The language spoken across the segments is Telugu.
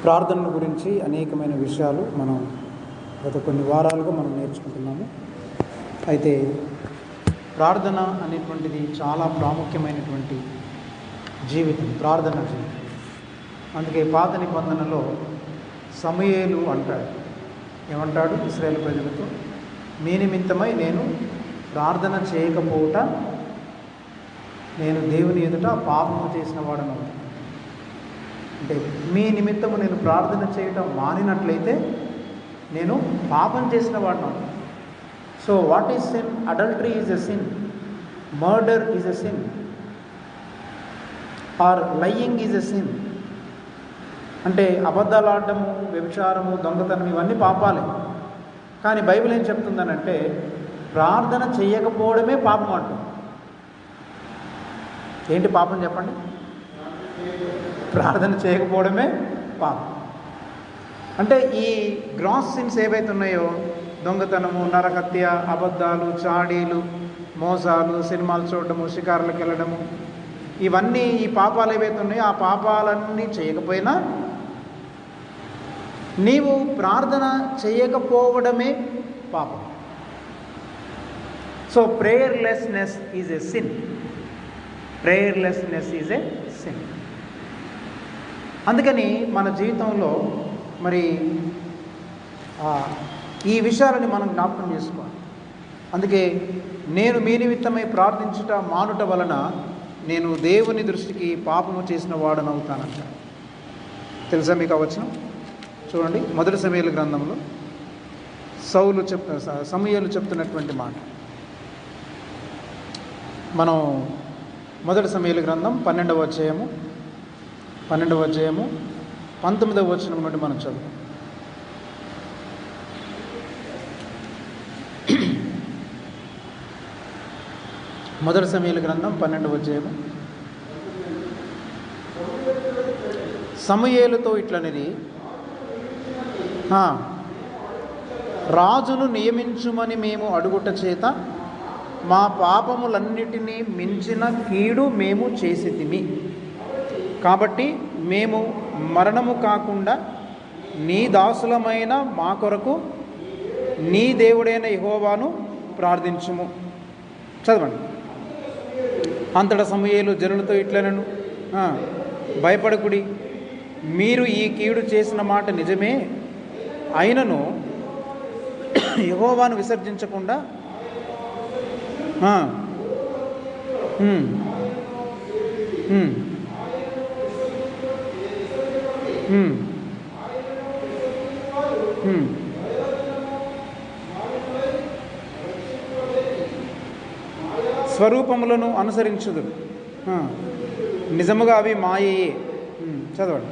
ప్రార్థన గురించి అనేకమైన విషయాలు మనం గత కొన్ని వారాలుగా మనం నేర్చుకుంటున్నాము. అయితే ప్రార్థన అనేటువంటిది చాలా ప్రాముఖ్యమైనటువంటి జీవితం, ప్రార్థన జీవితం. అందుకే పాత నిబంధనలో సమూయేలు అంటాడు, ఏమంటాడు ఇశ్రాయేలు ప్రజలతో, మీ నిమిత్తమై నేను ప్రార్థన చేయకపోవట నేను దేవుని ఎదుట పాపము చేసిన వాడను అవుతాను. అంటే మీ నిమిత్తము నేను ప్రార్థన చేయటం మానినట్లయితే నేను పాపం చేసిన వాడను అవుతాను. So what is sin? Adultery is a sin, murder is a sin, or lying is a sin. అంటే అబద్ధాలు ఆడటము, వ్యభిచారము, దొంగతనం ఇవన్నీ పాపాలే. కానీ బైబిల్ ఏం చెప్తుందనంటే ప్రార్థన చేయకపోవడమే పాపం అంటుంది. ఏంటి పాపం చెప్పండి? ప్రార్థన చేయకపోవడమే పాపం. అంటే ఈ గ్రాస్ సిన్స్ ఏవైతే ఉన్నాయో, దొంగతనము, నరహత్య, అబద్ధాలు, చాడీలు, మోసాలు, సినిమాలు చూడడము, షికారులకు వెళ్ళడము, ఇవన్నీ ఈ పాపాలు ఏవైతే ఉన్నాయో ఆ పాపాలన్నీ చేయకపోయినా నీవు ప్రార్థన చేయకపోవడమే పాపం. So prayerlessness is a sin. Prayerlessness is a sin. అందుకని మన జీవితంలో మరి ఈ విషయాలని మనం జ్ఞాపకం చేసుకోవాలి. అందుకే నేను మీ నిమిత్తమై ప్రార్థించుట మానుట వలన నేను దేవుని దృష్టికి పాపము చేసిన వాడనవుతానంట. తెలుసా మీకు అవచనం? చూడండి, మొదటి సమూయేలు గ్రంథంలో సమూయేలు చెప్తున్నటువంటి మాట. మనం మొదటి సమూయేలు గ్రంథం 12వ అధ్యాయము 19వ వచనం నుండి మనం చదువు. మొదటి సమూయేలు గ్రంథం 12వ అధ్యాయము. సమూయేలుతో ఇట్లనిది, రాజును నియమించుమని మేము అడుగుట చేత మా పాపములన్నిటినీ మించిన కీడు మేము చేసితిమి. కాబట్టి మేము మరణము కాకుండా నీ దాసులమైన మా కొరకు నీ దేవుడైన యెహోవాను ప్రార్థించుము. చదవండి. అంతటా సమూయేలు జనులతో ఇట్లనెను, భయపడకుడి, మీరు ఈ కీడు చేసిన మాట నిజమే, అయినను యెహోవాను విసర్జించకుండా స్వరూపములను అనుసరించుదురు, నిజముగా అవి మాయయే. చదవండి.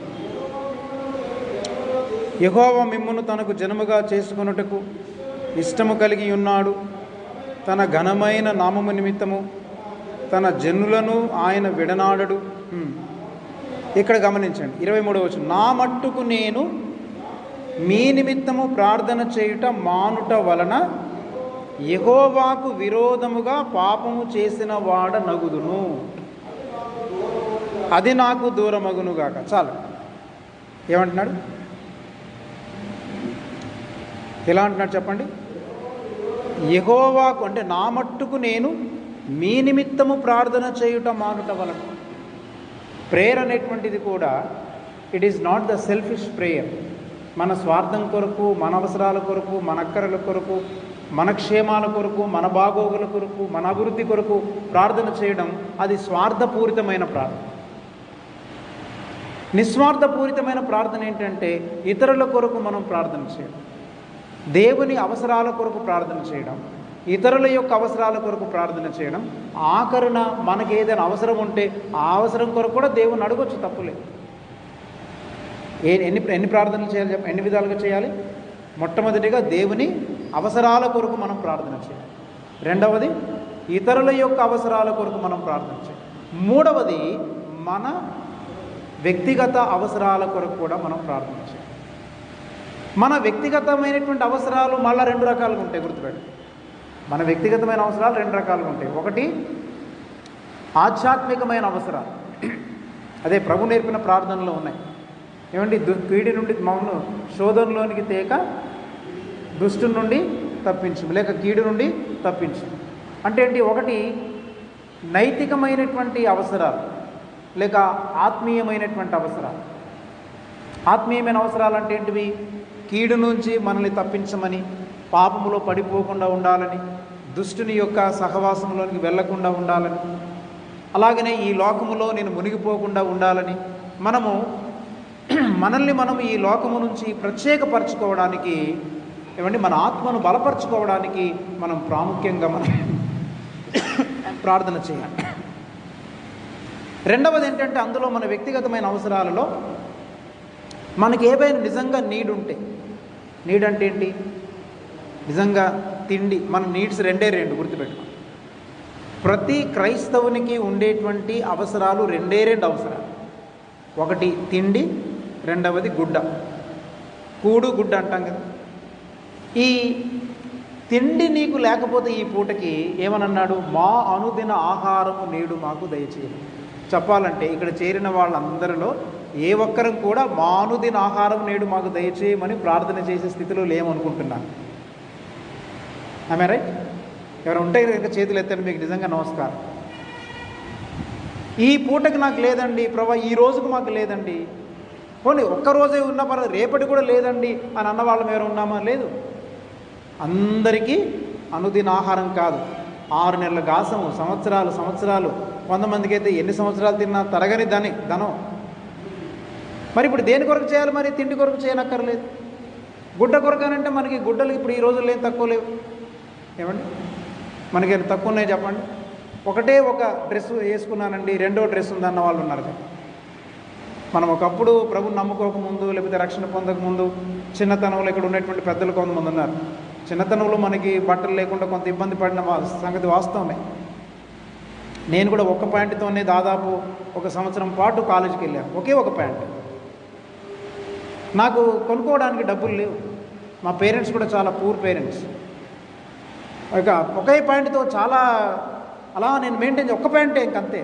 యెహోవా మిమ్మును తనకు జనముగా చేసుకొనుటకు ఇష్టము కలిగి ఉన్నాడు. తన ఘనమైన నామము నిమిత్తము తన జనులను ఆయన విడనాడడు. ఇక్కడ గమనించండి, 23వ వచనం, నా మట్టుకు నేను మీ నిమిత్తము ప్రార్థన చేయుట మానుట వలన యెహోవాకు విరోధముగా పాపము చేసిన వాడ నగుదును, అది నాకు దూరమగునుగాక. చాలు. ఏమంటున్నాడు? ఎలా అంటున్నాడు చెప్పండి? యెహోవాకు, అంటే నా మట్టుకు నేను మీ నిమిత్తము ప్రార్థన చేయుట మానుట వలన. ప్రేయర్ అనేటువంటిది కూడా it is not the selfish prayer. మన స్వార్థం కొరకు, మన అవసరాల కొరకు, మన అక్కరల కొరకు, మన క్షేమాల కొరకు, మన బాగోగుల కొరకు, మన అభివృద్ధి కొరకు ప్రార్థన చేయడం అది స్వార్థపూరితమైన ప్రార్థన. నిస్వార్థపూరితమైన ప్రార్థన ఏంటంటే ఇతరుల కొరకు మనం ప్రార్థన చేయడం, దేవుని అవసరాల కొరకు ప్రార్థన చేయడం, ఇతరుల యొక్క అవసరాల కొరకు ప్రార్థన చేయడం. ఆఖరున మనకి ఏదైనా అవసరం ఉంటే ఆ అవసరం కొరకు కూడా దేవుని అడగొచ్చు, తప్పులేదు. ఎన్ని ప్రార్థనలు చేయాలి? ఎన్ని విధాలుగా చేయాలి? మొట్టమొదటిగా దేవుని అవసరాల కొరకు మనం ప్రార్థన చేయాలి. రెండవది ఇతరుల యొక్క అవసరాల కొరకు మనం ప్రార్థన చేయాలి. మూడవది మన వ్యక్తిగత అవసరాల కొరకు కూడా మనం ప్రార్థన చేయాలి. మన వ్యక్తిగతమైనటువంటి అవసరాలు మళ్ళీ 2 రకాలుగా ఉంటాయి, గుర్తుపెట్టి. మన వ్యక్తిగతమైన అవసరాలు 2 రకాలుగా ఉంటాయి. ఒకటి ఆధ్యాత్మికమైన అవసరాలు, అదే ప్రభు నేర్పిన ప్రార్థనలో ఉన్నాయి. ఏమండి, కీడి నుండి మమ్మల్ని శోధనలోనికి తేక దుష్టు నుండి తప్పించు, లేక కీడు నుండి తప్పించు అంటే ఏంటి? ఒకటి నైతికమైనటువంటి అవసరాలు, లేక ఆత్మీయమైనటువంటి అవసరాలు. ఆత్మీయమైన అవసరాలు అంటే ఏంటివి? కీడు నుంచి మనల్ని తప్పించమని, పాపములో పడిపోకుండా ఉండాలని, దుష్టుని యొక్క సహవాసంలోనికి వెళ్లకుండా ఉండాలని, అలాగనే ఈ లోకములో నేను మునిగిపోకుండా ఉండాలని, మనల్ని మనం ఈ లోకము నుంచి ప్రత్యేకపరచుకోవడానికి, ఏమండి, మన ఆత్మను బలపరచుకోవడానికి మనం ప్రాముఖ్యంగా ప్రార్థన చేయాలి. రెండవది ఏంటంటే, అందులో మన వ్యక్తిగతమైన అవసరాలలో మనకి ఏవైనా నిజంగా నీడ్ ఉంటే, నీడ్ అంటే ఏంటి? నిజంగా తిండి. మన నీడ్స్ రెండే గుర్తుపెట్టుకో. ప్రతి క్రైస్తవునికి ఉండేటువంటి అవసరాలు రెండే అవసరాలు. ఒకటి తిండి, రెండవది గుడ్డ. కూడు గుడ్డ అంటాం కదా. ఈ తిండి నీకు లేకపోతే ఈ పూటకి ఏమనన్నాడు? మా అనుదిన ఆహారము నేడు మాకు దయచేయము. చెప్పాలంటే ఇక్కడ చేరిన వాళ్ళందరిలో ఏ ఒక్కరం కూడా మా అనుదిన ఆహారం నేడు మాకు దయచేయమని ప్రార్థన చేసే స్థితిలో లేమనుకుంటున్నాను. ఆమె రైట్? ఎవరు ఉంటే ఇంకా చేతులు ఎత్తండి, మీకు నిజంగా నమస్కారం. ఈ పూటకి నాకు లేదండి ప్రభా, ఈ రోజుకు మాకు లేదండి, పోనీ ఒక్కరోజే ఉన్నా పర్వాలేదు, రేపటి కూడా లేదండి అని అన్నవాళ్ళం ఎవరు ఉన్నామా? లేదు. అందరికీ అనుదిన ఆహారం కాదు, 6 నెలల గాసము, సంవత్సరాలు, కొంతమందికి అయితే ఎన్ని సంవత్సరాలు తిన్నా తరగని ధనం. మరి ఇప్పుడు దేని కొరకు చేయాలి? మరి తిండి కొరకు చేయనక్కర్లేదు. గుడ్డ కొరకనంటే మనకి గుడ్డలు ఇప్పుడు ఈ రోజుల్లో ఏం తక్కువ లేవు. ఏమండి, మనకి తక్కువ ఉన్నాయి చెప్పండి. ఒకటే ఒక డ్రెస్ వేసుకున్నానండి, రెండో డ్రెస్ ఉందన్న వాళ్ళు ఉన్నారు కదా. మనం ఒకప్పుడు ప్రభుని నమ్ముకోకముందు, లేకపోతే రక్షణ పొందకముందు చిన్నతనంలో ఇక్కడ ఉన్నటువంటి పెద్దలు కొంతమంది ఉన్నారు. చిన్నతనంలో మనకి బట్టలు లేకుండా కొంత ఇబ్బంది పడిన సంగతి వాస్తవమే. నేను కూడా ఒక ప్యాంటుతోనే దాదాపు 1 సంవత్సరం పాటు కాలేజీకి వెళ్ళాను. ఒకే ఒక ప్యాంటు. నాకు కొనుక్కోవడానికి డబ్బులు లేవు. మా పేరెంట్స్ కూడా చాలా పూర్ పేరెంట్స్. ఒకే ప్యాంటుతో చాలా అలా నేను మెయింటైన్ ఒక్క ప్యాంటే ఇంకంతే.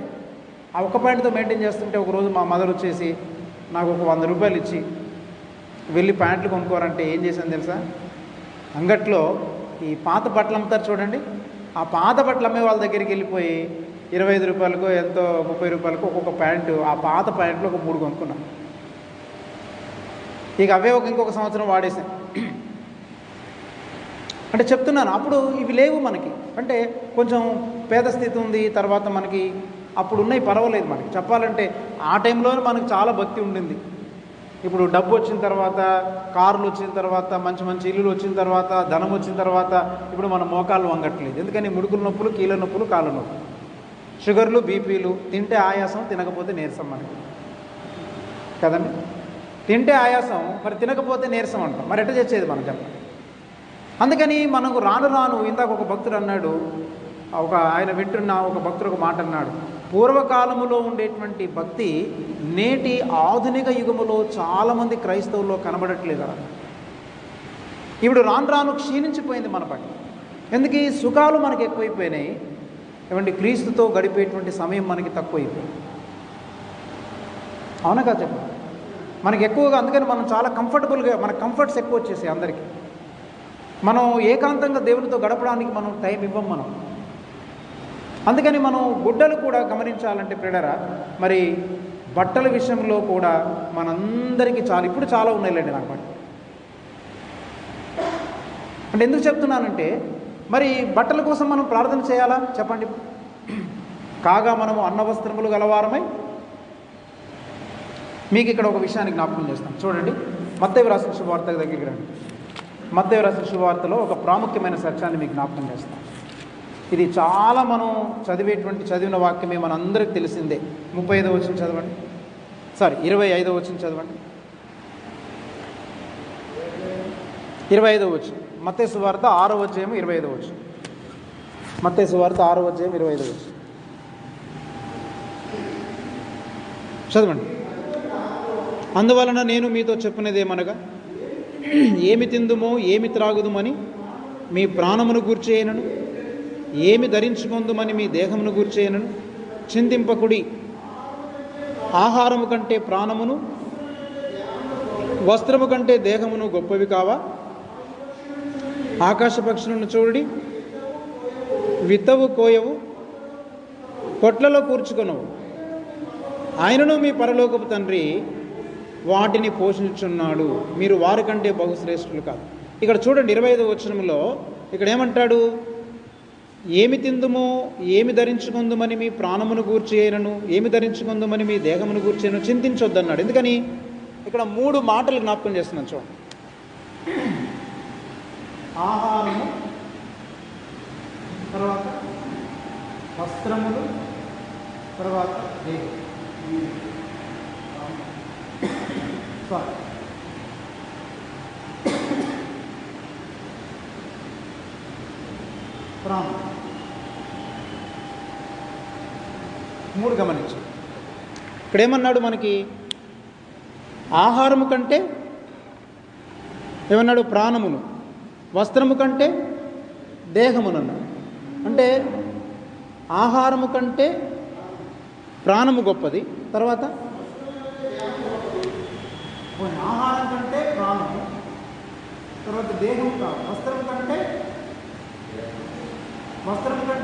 ఆ ఒక్క ప్యాంటుతో మెయింటైన్ చేస్తుంటే ఒకరోజు మా మదర్ వచ్చేసి నాకు ఒక 100 రూపాయలు ఇచ్చి వెళ్ళి ప్యాంట్లు కొనుక్కోరంటే ఏం చేశాను తెలుసా? అంగట్లో ఈ పాత బట్టలు అమ్ముతారు చూడండి, ఆ పాత బట్టలు అమ్మే వాళ్ళ దగ్గరికి వెళ్ళిపోయి 25 రూపాయలకో ఎంతో 30 రూపాయలకో ఒక్కొక్క ప్యాంటు, ఆ పాత ప్యాంట్లు ఒక 3 కొనుక్కున్నాను. ఇక అవే ఇంకొక సంవత్సరం వాడేసాను. అంటే చెప్తున్నాను, అప్పుడు ఇవి లేవు మనకి. అంటే కొంచెం పేద స్థితి ఉంది, తర్వాత మనకి అప్పుడు ఉన్నాయి పర్వాలేదు. మనకి చెప్పాలంటే ఆ టైంలోనే మనకు చాలా భక్తి ఉండింది. ఇప్పుడు డబ్బు వచ్చిన తర్వాత, కార్లు వచ్చిన తర్వాత, మంచి మంచి ఇల్లులు వచ్చిన తర్వాత, ధనం వచ్చిన తర్వాత ఇప్పుడు మన మోకాళ్ళు వంగట్లేదు. ఎందుకని? ముడుకుల నొప్పులు, కీళ్ళ నొప్పులు, కాళ్ళ నొప్పులు, షుగర్లు, బీపీలు. తింటే ఆయాసం, తినకపోతే నీరసం మనకి కదండి. తింటే ఆయాసం, మరి తినకపోతే నీరసం అంటాం. మరి ఎట్లా చేసేది మనం చెప్పండి? అందుకని మనకు రాను ఇందాక ఒక భక్తుడు అన్నాడు, ఆయన వింటున్న ఒక భక్తుడు ఒక మాట అన్నాడు, పూర్వకాలములో ఉండేటువంటి భక్తి నేటి ఆధునిక యుగములో చాలామంది క్రైస్తవుల్లో కనబడట్లేదు. ఇప్పుడు రాను క్షీణించిపోయింది మన పట్ల. ఎందుకు? సుఖాలు మనకి ఎక్కువైపోయినాయి. ఏమంటే క్రీస్తుతో గడిపేటువంటి సమయం మనకి తక్కువైపోయింది. అవునా కాదు చెప్పండి? మనకి ఎక్కువగా, అందుకని మనం చాలా కంఫర్టబుల్గా, మన కంఫర్ట్స్ ఎక్కువ వచ్చేసాయి అందరికీ. మనం ఏకాంతంగా దేవునితో గడపడానికి మనం టైం ఇవ్వం మనం. అందుకని మనం గుడ్డలు కూడా గమనించాలంటే ప్రియులారా, మరి బట్టల విషయంలో కూడా మనందరికీ ఇప్పుడు చాలా ఉన్నాయిలేండి నాకు బట్టి. అంటే ఎందుకు చెప్తున్నానంటే, మరి బట్టల కోసం మనం ప్రార్థన చేయాలా చెప్పండి? కాగా మనము అన్నవస్త్రములు గలవారమై, మీకు ఇక్కడ ఒక విషయాన్ని జ్ఞాపకం చేస్తాం చూడండి. మత్తయి రాసిన శుభవార్త దగ్గరికి రండి. మత్తయి రాసిన శుభవార్తలో ఒక ప్రాముఖ్యమైన సత్యాన్ని మీకు జ్ఞాపకం చేస్తాం. ఇది చాలా మనం చదివిన వాక్యమే, మనందరికీ తెలిసిందే. 35వ వచనం చదవండి. 25వ వచనం చదవండి. 25వ వచనం మత్తయి సువార్త 6వ అధ్యాయం 25వ వచనం. మత్తయి సువార్త 6వ అధ్యాయం 25వ వచనం చదవండి. అందువలన నేను మీతో చెప్పినదేమనగా, ఏమి తిందుమో ఏమి త్రాగుదుమని మీ ప్రాణమును గూర్చేయనను, ఏమి ధరించుకుందుమని మీ దేహమును గూర్చేయనను చింతింపకుడి. ఆహారము కంటే ప్రాణమును, వస్త్రము కంటే దేహమును గొప్పవి కావా? ఆకాశ పక్షులను చూడి, విత్తవు కోయవు, కొట్లలో కూర్చుకొనవు, ఆయనను మీ పరలోకపు తండ్రి వాటిని పోషించున్నాడు. మీరు వారికంటే బహుశ్రేష్ఠులు కాదు. ఇక్కడ చూడండి 25వ వచనంలో ఇక్కడ ఏమంటాడు? ఏమి తిందుమో ఏమి ధరించుకుందుమని మీ ప్రాణమును గూర్చేయనను, ఏమి ధరించుకుందుమని మీ దేహమును గూర్చేయను చింతించొద్దన్నాడు. ఎందుకని? ఇక్కడ 3 మాటలు జ్ఞాపకం చేస్తున్నాను చూడండి. ఆహారము, తర్వాత వస్త్రములు, తర్వాత దేహం. ప్రాణం 3 గమనించు. ఇక్కడ ఏమన్నాడు? మనకి ఆహారము కంటే ఏమన్నాడు? ప్రాణమును. వస్త్రము కంటే దేహమును అన్నాడు. అంటే ఆహారము కంటే ప్రాణము గొప్పది. తర్వాత ఆహారం కంటే ప్రాణము, తర్వాత దేహం కాదు. వస్త్రం కంటే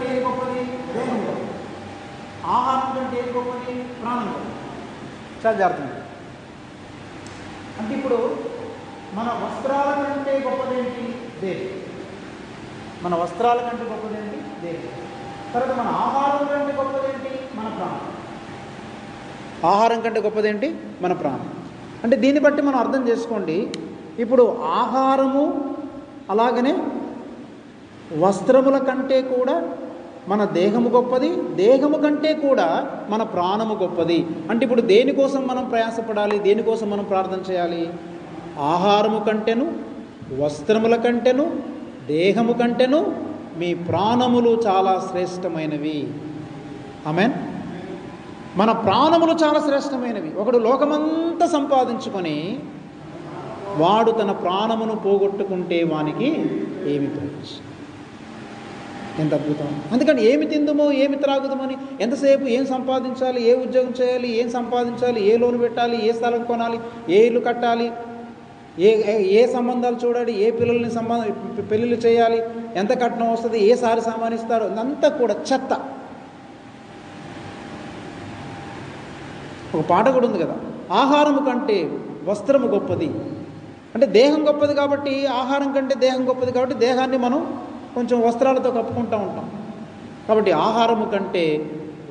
ఏది గొప్పది? దేహం గొప్పది. ఆహారం కంటే ఏది గొప్పది? ప్రాణం గొప్పది. చాలా జాగ్రత్త. అంటే ఇప్పుడు మన వస్త్రాల కంటే గొప్పదేంటి? దేహం. మన వస్త్రాల కంటే గొప్పదేంటి? దేహం. తర్వాత మన ఆహారం కంటే గొప్పదేంటి? మన ప్రాణం. ఆహారం కంటే గొప్పదేంటి? మన ప్రాణం. అంటే దీన్ని బట్టి మనం అర్థం చేసుకోండి. ఇప్పుడు ఆహారము అలాగనే వస్త్రముల కంటే కూడా మన దేహము గొప్పది, దేహము కంటే కూడా మన ప్రాణము గొప్పది. అంటే ఇప్పుడు దేనికోసం మనం ప్రయాసపడాలి? దేనికోసం మనం ప్రార్థన చేయాలి? ఆహారము కంటేను, వస్త్రముల కంటేను, దేహము కంటేను మీ ప్రాణములు చాలా శ్రేష్టమైనవి. ఆమేన్. మన ప్రాణములు చాలా శ్రేష్టమైనవి. ఒకడు లోకమంతా సంపాదించుకొని వాడు తన ప్రాణమును పోగొట్టుకుంటే వానికి ఏమి ప్రయోజనం? ఎంత అద్భుతం! అందుకని ఏమి తిందుమో ఏమి త్రాగుదమని ఎంతసేపు ఏం సంపాదించాలి, ఏ ఉద్యోగం చేయాలి, ఏం సంపాదించాలి, ఏ లోన్ పెట్టాలి, ఏ స్థలం కొనాలి, ఏ ఇల్లు కట్టాలి, ఏ సంబంధాలు చూడాలి, ఏ పిల్లల్ని పెళ్ళిళ్ళు చేయాలి, ఎంత కట్నం వస్తుంది, ఏ సారి సామానిస్తారు, అంతా కూడా చెత్త. ఒక పాట కూడా ఉంది కదా, ఆహారము కంటే వస్త్రము గొప్పది. అంటే దేహం గొప్పది కాబట్టి, ఆహారం కంటే దేహం గొప్పది కాబట్టి దేహాన్ని మనం కొంచెం వస్త్రాలతో కప్పుకుంటూ ఉంటాం. కాబట్టి ఆహారము కంటే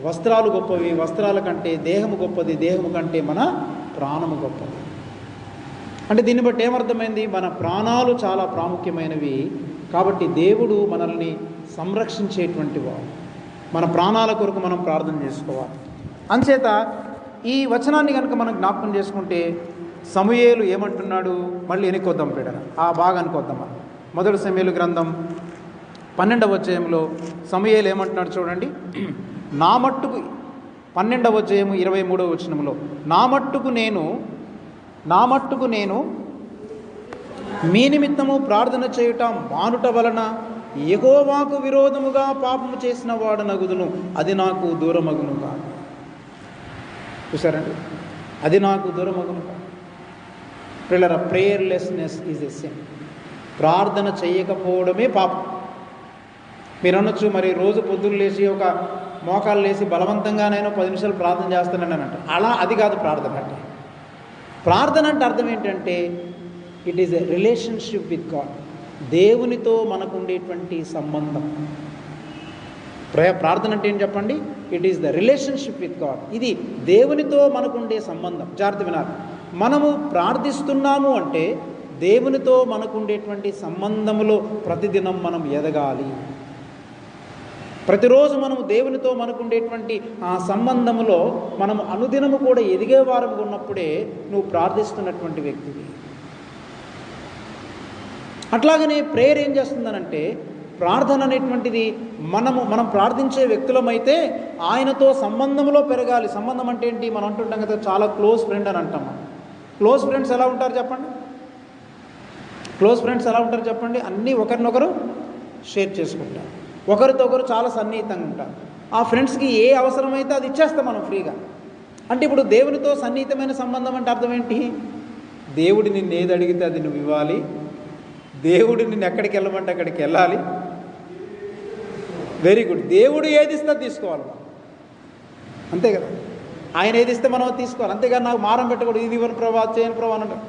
వస్త్రాలు గొప్పవి, వస్త్రాల కంటే దేహము గొప్పది, దేహము కంటే మన ప్రాణము గొప్పది. అంటే దీన్ని బట్టి ఏమర్థమైంది? మన ప్రాణాలు చాలా ప్రాముఖ్యమైనవి. కాబట్టి దేవుడు మనల్ని సంరక్షించేటువంటి వాడు. మన ప్రాణాల కొరకు మనం ప్రార్థన చేసుకోవాలి. అంచేత ఈ వచనాన్ని కనుక మనం జ్ఞాపకం చేసుకుంటే సమూయేలు ఏమంటున్నాడు? మళ్ళీ ఎన్నికొద్దాం బిడ్డ, ఆ భాగానికి వద్దాం. మొదటి సమూయేలు గ్రంథం 12వ అధ్యాయంలో సమూయేలు ఏమంటున్నాడు చూడండి. నా మట్టుకు 12వ అధ్యాయము 23వ వచనంలో నా మట్టుకు నేను మీ నిమిత్తము ప్రార్థన చేయుట మానుట వలన యెహోవాకు విరోధముగా పాపము చేసిన వాడనగుదును, అది నాకు దూరమగును కాదు. చూసారండి, అది నాకు దూరమగును కాదు. పిల్లల ప్రేయర్లెస్నెస్ ఈజ్ ఎ సిన్. ప్రార్థన చేయకపోవడమే పాపం. మీరు అనొచ్చు, మరి రోజు పొద్దున్న లేచి ఒక మోకాలు లేచి బలవంతంగానైనా 10 నిమిషాలు ప్రార్థన చేస్తానని అంట. అది కాదు ప్రార్థన అంటే. ప్రార్థన అంటే అర్థం ఏంటంటే it is a relationship with God. దేవునితో మనకు ఉండేటువంటి సంబంధం. ప్రార్థన అంటే ఏం చెప్పండి? It is the relationship with God. ఇది దేవునితో మనకుండే సంబంధం. జాగ్రత్త వినాలి. మనము ప్రార్థిస్తున్నాము అంటే దేవునితో మనకుండేటువంటి సంబంధములో ప్రతిదినం మనం ఎదగాలి. ప్రతిరోజు మనము దేవునితో మనకుండేటువంటి ఆ సంబంధములో మనము అనుదినము కూడా ఎదిగే వారం ఉన్నప్పుడే నువ్వు ప్రార్థిస్తున్నటువంటి వ్యక్తివి. అట్లాగనే ప్రేయర్ ఏం చేస్తుందనంటే, ప్రార్థన అనేటువంటిది మనం ప్రార్థించే వ్యక్తులమైతే ఆయనతో సంబంధంలో పెరగాలి. సంబంధం అంటే ఏంటి? మనం అంటుంటాం కదా, చాలా క్లోజ్ ఫ్రెండ్ అని అంటాం. క్లోజ్ ఫ్రెండ్స్ ఎలా ఉంటారు చెప్పండి? అన్నీ ఒకరినొకరు షేర్ చేసుకుంటారు, ఒకరితో ఒకరు చాలా సన్నిహితంగా ఉంటారు. ఆ ఫ్రెండ్స్కి ఏ అవసరమైతే అది ఇచ్చేస్తాం మనం ఫ్రీగా. అంటే ఇప్పుడు దేవునితో సన్నిహితమైన సంబంధం అంటే అర్థం ఏంటి? దేవుడు నిన్ను ఏది అడిగితే అది నువ్వు ఇవ్వాలి. దేవుడు నిన్ను ఎక్కడికి వెళ్ళమంటే అక్కడికి వెళ్ళాలి. Very good. దేవుడు ఏది ఇస్తే తీసుకోవాలి మనం, అంతే కదా. ఆయన ఏది ఇస్తే మనం తీసుకోవాలి, అంతేగాని నాకు మారం పెట్టకూడదు. ఇది ఇవ్వను ప్రభా, చేయను ప్రభా అని అంటారు.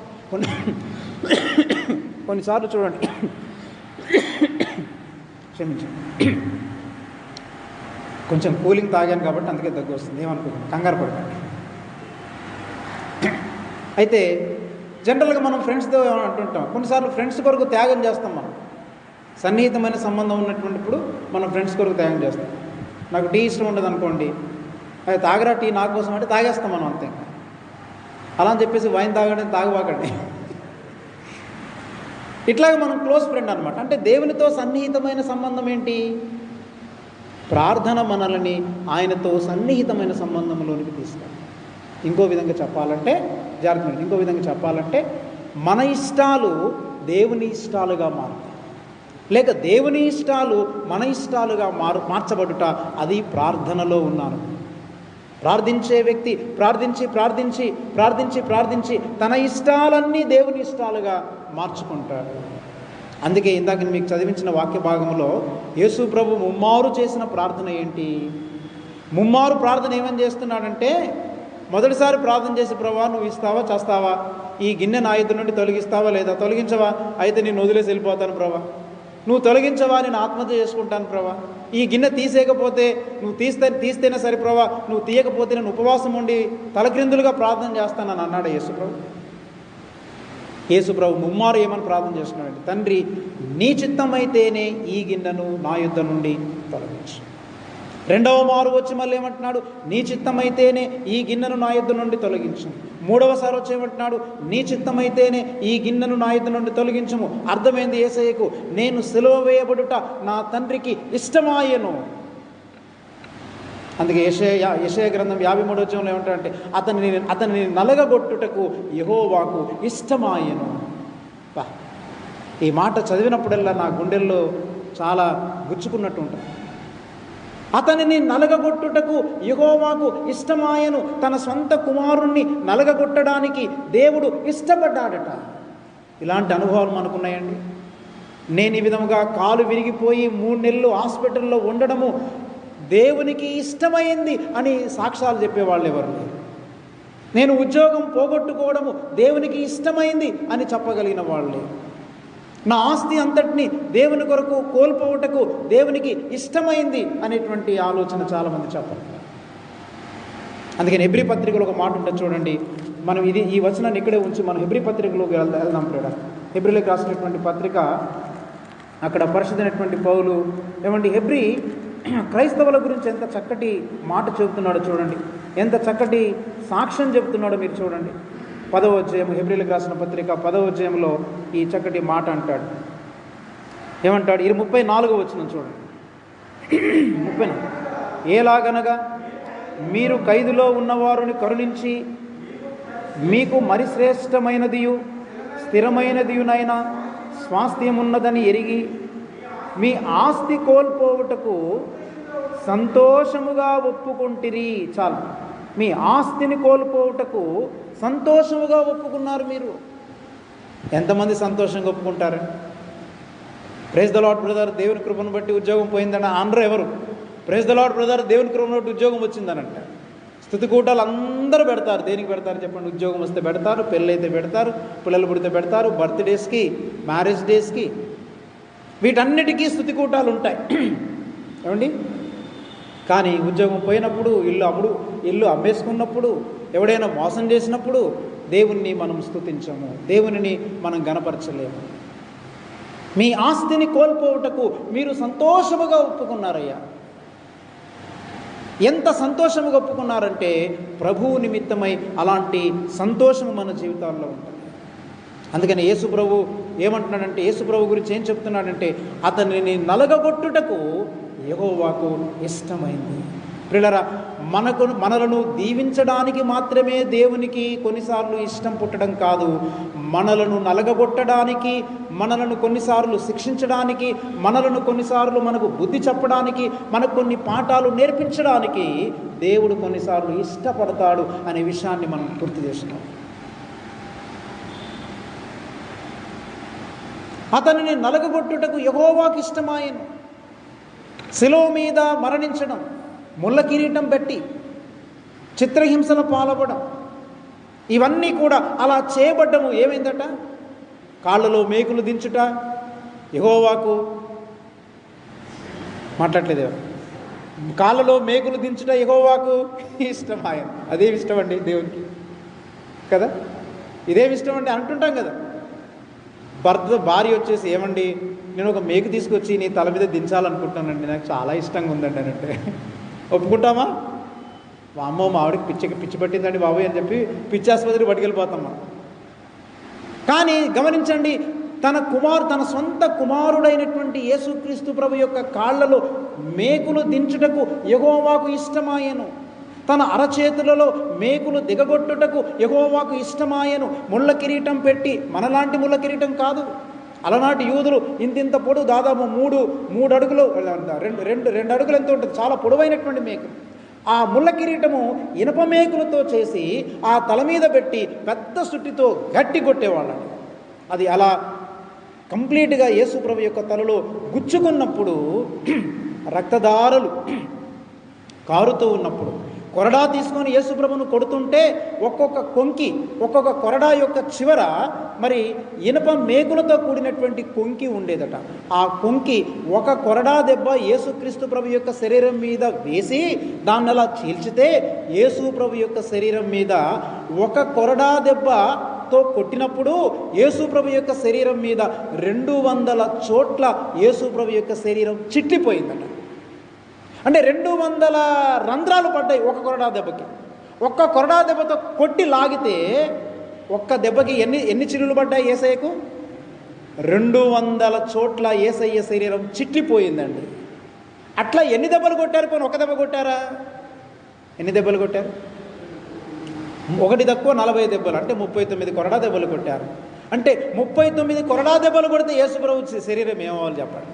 కొన్నిసార్లు చూడండి, క్షమించండి, కొంచెం కూలింగ్ తాగాను కాబట్టి అందుకే దగ్గు వస్తుంది, ఏమనుకోండి, కంగారు పడకండి. అయితే జనరల్గా మనం ఫ్రెండ్స్తో అంటుంటాం, కొన్నిసార్లు ఫ్రెండ్స్ కొరకు త్యాగం చేస్తాం. మనం సన్నిహితమైన సంబంధం ఉన్నటువంటిప్పుడు మనం ఫ్రెండ్స్ కొరకు త్యాగం చేస్తాం. నాకు టీ ఇష్టం ఉండదు అనుకోండి, అది తాగరా టీ నా కోసం అంటే తాగేస్తాం మనం, అంతే. అలా అని చెప్పేసి వైన్ తాగడం తాగబాకండి. ఇట్లాగ మనం క్లోజ్ ఫ్రెండ్ అనమాట. అంటే దేవునితో సన్నిహితమైన సంబంధం ఏంటి? ప్రార్థన మనల్ని ఆయనతో సన్నిహితమైన సంబంధంలోనికి తీసుకెళ్ళాలి. ఇంకో విధంగా చెప్పాలంటే, జాగ్రత్త, ఇంకో విధంగా చెప్పాలంటే మన ఇష్టాలు దేవుని ఇష్టాలుగా మారుతాయి, లేక దేవుని ఇష్టాలు మన ఇష్టాలుగా మార్చబడుట, అది ప్రార్థనలో ఉన్నాను. ప్రార్థించే వ్యక్తి ప్రార్థించి ప్రార్థించి ప్రార్థించి ప్రార్థించి తన ఇష్టాలన్నీ దేవుని ఇష్టాలుగా మార్చుకుంటాడు. అందుకే ఇందాక మీకు చదివించిన వాక్య భాగంలో యేసు ప్రభు ముమ్మారు చేసిన ప్రార్థన ఏంటి? ముమ్మారు ప్రార్థన ఏమని చేస్తున్నాడంటే, మొదటిసారి ప్రార్థన చేసి, ప్రభా నువ్వు ఇస్తావా చేస్తావా, ఈ గిన్నె నా ఎదురు నుండి తొలగిస్తావా లేదా, తొలగించవా అయితే నేను వదిలేసి వెళ్ళిపోతాను ప్రభా, నువ్వు తొలగించవా నేను ఆత్మహత్య చేసుకుంటాను ప్రభా, ఈ గిన్నె తీసేయకపోతే నువ్వు తీస్తేనే సరి ప్రభా, నువ్వు తీయకపోతే నేను ఉపవాసం ఉండి తలక్రిందులుగా ప్రార్థన చేస్తానని అన్నాడు యేసుప్రభు. యేసుప్రభు ముమ్మారు ఏమని ప్రార్థన చేస్తున్నాడంటే, తండ్రి నీ చిత్తమైతేనే ఈ గిన్నెను నా యుద్ధ నుండి తొలగించు. రెండవ మారు వచ్చి మళ్ళీ ఏమంటున్నాడు, నీ చిత్తమైతేనే ఈ గిన్నెను నా యుద్ధ నుండి తొలగించు. మూడవసారి వచ్చి ఏమంటున్నాడు, నీ చిత్తమైతేనే ఈ గిన్నెను నా యుద్ధ నుండి తొలగించుము. అర్థమైంది యేసయ్యకు, నేను సిలువ వేయబడుట నా తండ్రికి ఇష్టమాయను. అందుకే యెషయా గ్రంథం 53వ అధ్యాయంలో ఏమంటాడంటే, అతనిని నలగగొట్టుటకు యెహోవాకు ఇష్టమాయను. ఈ మాట చదివినప్పుడల్లా నా గుండెల్లో చాలా గుచ్చుకున్నట్టు ఉంటుంది. అతనిని నలగగొట్టుటకు యెహోవాకు ఇష్టమాయను. తన సొంత కుమారుణ్ణి నలగగొట్టడానికి దేవుడు ఇష్టపడ్డాడట. ఇలాంటి అనుభవాలు మనకున్నాయండి. నేను ఈ విధముగా కాలు విరిగిపోయి 3 నెలలు హాస్పిటల్లో ఉండడము దేవునికి ఇష్టమైంది అని సాక్ష్యాలు చెప్పేవాళ్ళు ఎవరు లేరు. నేను ఉద్యోగం పోగొట్టుకోవడము దేవునికి ఇష్టమైంది అని చెప్పగలిగిన వాళ్ళు లేరు. నా ఆస్తి అంతటిని దేవుని కొరకు కోల్పోవటకు దేవునికి ఇష్టమైంది అనేటువంటి ఆలోచన చాలామంది చెప్పరు. అందుకని హెబ్రీ పత్రికలో ఒక మాట ఉంటుంది చూడండి. మనం ఈ వచనాన్ని ఇక్కడే ఉంచి మనం హెబ్రీ పత్రికలోకి వెళ్దాం. హెబ్రీలోకి రాసినటువంటి పత్రిక, అక్కడ పరిశుద్ధైనటువంటి పౌలు ఏమండి హెబ్రీ క్రైస్తవుల గురించి ఎంత చక్కటి మాట చెబుతున్నాడో చూడండి, ఎంత చక్కటి సాక్ష్యం చెబుతున్నాడో మీరు చూడండి. 10వ అధ్యాయం, హెబ్రీలకు రాసిన పత్రిక 10వ అధ్యాయంలో ఈ చక్కటి మాట అంటాడు. ఏమంటాడు? 34వ వచనం చూడండి. 34 ఏలాగనగా మీరు ఖైదులో ఉన్నవారిని కరుణించి మీకు మరి శ్రేష్టమైనదియు స్థిరమైనదియునైనా స్వాస్థ్యమున్నదని ఎరిగి మీ ఆస్తి కోల్పోవుటకు సంతోషముగా ఒప్పుకుంటిరి. చాలు, మీ ఆస్తిని కోల్పోవుటకు సంతోషముగా ఒప్పుకున్నారు. మీరు ఎంతమంది సంతోషంగా ఒప్పుకుంటారు? ప్రైజ్ ద లార్డ్ బ్రదర్, దేవుని కృపను బట్టి ఉద్యోగం పోయిందని అనరు ఎవరు. ప్రైజ్ ద లార్డ్ బ్రదర్, దేవుని కృపను బట్టి ఉద్యోగం వచ్చిందనంట. స్తుతి కూటాలు అందరూ పెడతారు. దేనికి పెడతారు చెప్పండి? ఉద్యోగం వస్తే పెడతారు, పెళ్ళైతే పెడతారు, పిల్లలు పుడితే పెడతారు, బర్త్డేస్కి, మ్యారేజ్ డేస్కి, వీటన్నిటికీ స్తుతి కూటాలు ఉంటాయి. ఏమండి? కానీ ఉద్యోగం పోయినప్పుడు, ఇల్లు అమ్మేసుకున్నప్పుడు, ఎవడైనా మోసం చేసినప్పుడు దేవుణ్ణి మనం స్తుతించము, దేవునిని మనం గణపరచలేము. మీ ఆస్తిని కోల్పోవుటకు మీరు సంతోషముగా ఒప్పుకున్నారయ్యా. ఎంత సంతోషముగా ఒప్పుకున్నారంటే ప్రభువు నిమిత్తమై అలాంటి సంతోషము మన జీవితాల్లో ఉంటుంది. అందుకని యేసు ప్రభు ఏమంటున్నాడంటే, యేసు ప్రభు గురించి ఏం చెప్తున్నాడంటే, అతనిని నలగగొట్టుటకు యెహోవాకు ఇష్టమైంది. ప్రియులారా, మనలను దీవించడానికి మాత్రమే దేవునికి కొన్నిసార్లు ఇష్టం పుట్టడం కాదు, మనలను నలగగొట్టడానికి, మనలను కొన్నిసార్లు శిక్షించడానికి, మనలను కొన్నిసార్లు మనకు బుద్ధి చెప్పడానికి, మనకు కొన్ని పాఠాలు నేర్పించడానికి దేవుడు కొన్నిసార్లు ఇష్టపడతాడు అనే విషయాన్ని మనం గుర్తు చేస్తున్నాం. అతనిని నలగగొట్టుటకు యెహోవాకు ఇష్టమాయెను. శిలువ మీద మరణించడం, ముళ్ళ కిరీటం పెట్టి చిత్రహింసల పాలవడం, ఇవన్నీ కూడా అలా చేయబడ్డము ఏమైందట? కాళ్ళలో మేకులు దించుట యెహోవాకు మాట్లాడలేదు. కాళ్ళలో మేకులు దించుట యెహోవాకు ఇష్టమాయెను. అదేమి ఇష్టం అండి దేవునికి కదా? ఇదేమి ఇష్టం అండి అంటుంటాం కదా. భార్య వచ్చేసి, ఏమండి నేను ఒక మేకు తీసుకొచ్చి నీ తల మీద దించాలనుకుంటున్నానండి, నాకు చాలా ఇష్టంగా ఉందండి అని అంటే ఒప్పుకుంటామా? అమ్మో మా ఆవిడకి పిచ్చి పట్టిందండి బాబోయ్ అని చెప్పి పిచ్చి ఆసుపత్రికి పట్టుకెళ్ళిపోతాం మనం. కానీ గమనించండి, తన సొంత కుమారుడైనటువంటి యేసుక్రీస్తు ప్రభు యొక్క కాళ్ళలో మేకులు దించుటకు యెహోవాకు ఇష్టమాయెను. తన అరచేతులలో మేకులు దిగగొట్టుటకు యెహోవాకు ఇష్టమాయెను. ముళ్ళ కిరీటం పెట్టి, మనలాంటి ముళ్ళ కిరీటం కాదు. అలనాటి యూదులు ఇంతింత పొడవు, దాదాపు మూడు అడుగులు, రెండు అడుగులు ఎంత ఉంటుంది, చాలా పొడవైనటువంటి మేకు. ఆ ముళ్ళ కిరీటము ఇనప మేకులతో చేసి ఆ తల మీద పెట్టి పెద్ద సుట్టితో గట్టి కొట్టేవాళ్ళండి. అది అలా కంప్లీట్గా యేసు ప్రభు యొక్క తలలో గుచ్చుకున్నప్పుడు, రక్తధారలు కారుతూ ఉన్నప్పుడు, కొరడా తీసుకొని యేసు ప్రభును కొడుతుంటే ఒక్కొక్క కొరడా యొక్క చివర మరి ఇనప మేకులతో కూడినటువంటి కొంకి ఉండేదట. ఆ కొంకి ఒక కొరడా దెబ్బ యేసుక్రీస్తు ప్రభు యొక్క శరీరం మీద వేసి దాన్ని అలా చీల్చితే, యేసు ప్రభు యొక్క శరీరం మీద ఒక కొరడా దెబ్బతో కొట్టినప్పుడు యేసు ప్రభు యొక్క శరీరం మీద 200 చోట్ల యేసు ప్రభు యొక్క శరీరం చిట్లిపోయిందట. అంటే 200 రంధ్రాలు పడ్డాయి ఒక కొరడా దెబ్బకి. ఒక్క కొరడా దెబ్బతో కొట్టి లాగితే ఒక్క దెబ్బకి ఎన్ని చిల్లులు పడ్డాయి యేసయ్యకు? 200 చోట్ల యేసయ్య శరీరం చిట్లిపోయిందండి. అట్లా ఎన్ని దెబ్బలు కొట్టారు? పోనీ ఒక దెబ్బ కొట్టారా? ఎన్ని దెబ్బలు కొట్టారు? ఒకటి తక్కువ 40 దెబ్బలు, అంటే 39 కొరడా దెబ్బలు కొట్టారు. అంటే 39 కొరడా దెబ్బలు కొడితే యేసుప్రభు శరీరం ఏమవ్వాలి చెప్పండి?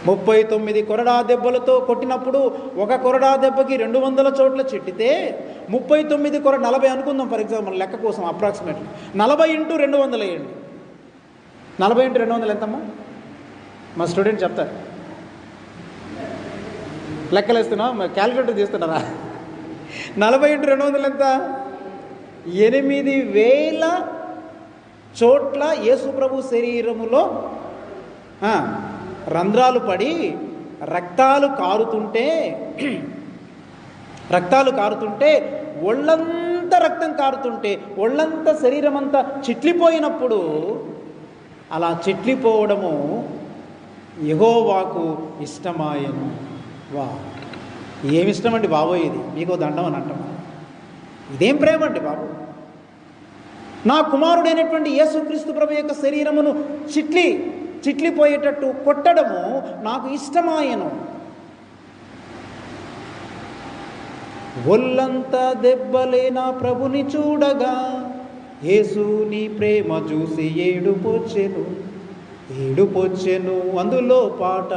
39 కొరడా దెబ్బలతో కొట్టినప్పుడు ఒక కొరడా దెబ్బకి 200 చోట్ల చిట్టితే 39 40 అనుకుందాం ఫర్ ఎగ్జాంపుల్, లెక్క కోసం అప్రాక్సిమేట్లీ 40 × 200 వేయండి. 40 × 200 ఎంతమ్మా? మా స్టూడెంట్ చెప్తారు. లెక్కలు వేస్తున్నా, క్యాలిక్యులేటర్ తీస్తున్నారా? 40 × 200 ఎంత? 8000 చోట్ల యేసు ప్రభు శరీరములో రంధ్రాలు పడి రక్తాలు కారుతుంటే ఒళ్ళంతా రక్తం కారుతుంటే, ఒళ్ళంతా శరీరం అంతా చిట్లిపోయినప్పుడు, అలా చిట్లిపోవడము యెహోవాకు ఇష్టమాయెను. వా, ఏమిష్టం అండి బాబోయ్, ఇది మీకు దండం అని అంటాం. ఇదేం ప్రేమ అండి బాబు! నా కుమారుడైనటువంటి యేసుక్రీస్తు ప్రభు యొక్క శరీరమును చిట్లిపోయేటట్టు కొట్టడము నాకు ఇష్టమాయెను. ఒళ్ళంతా దెబ్బలే నా ప్రభుని చూడగా, యేసు నీ ప్రేమ చూసి ఏడుపొచ్చెను అందులో పాట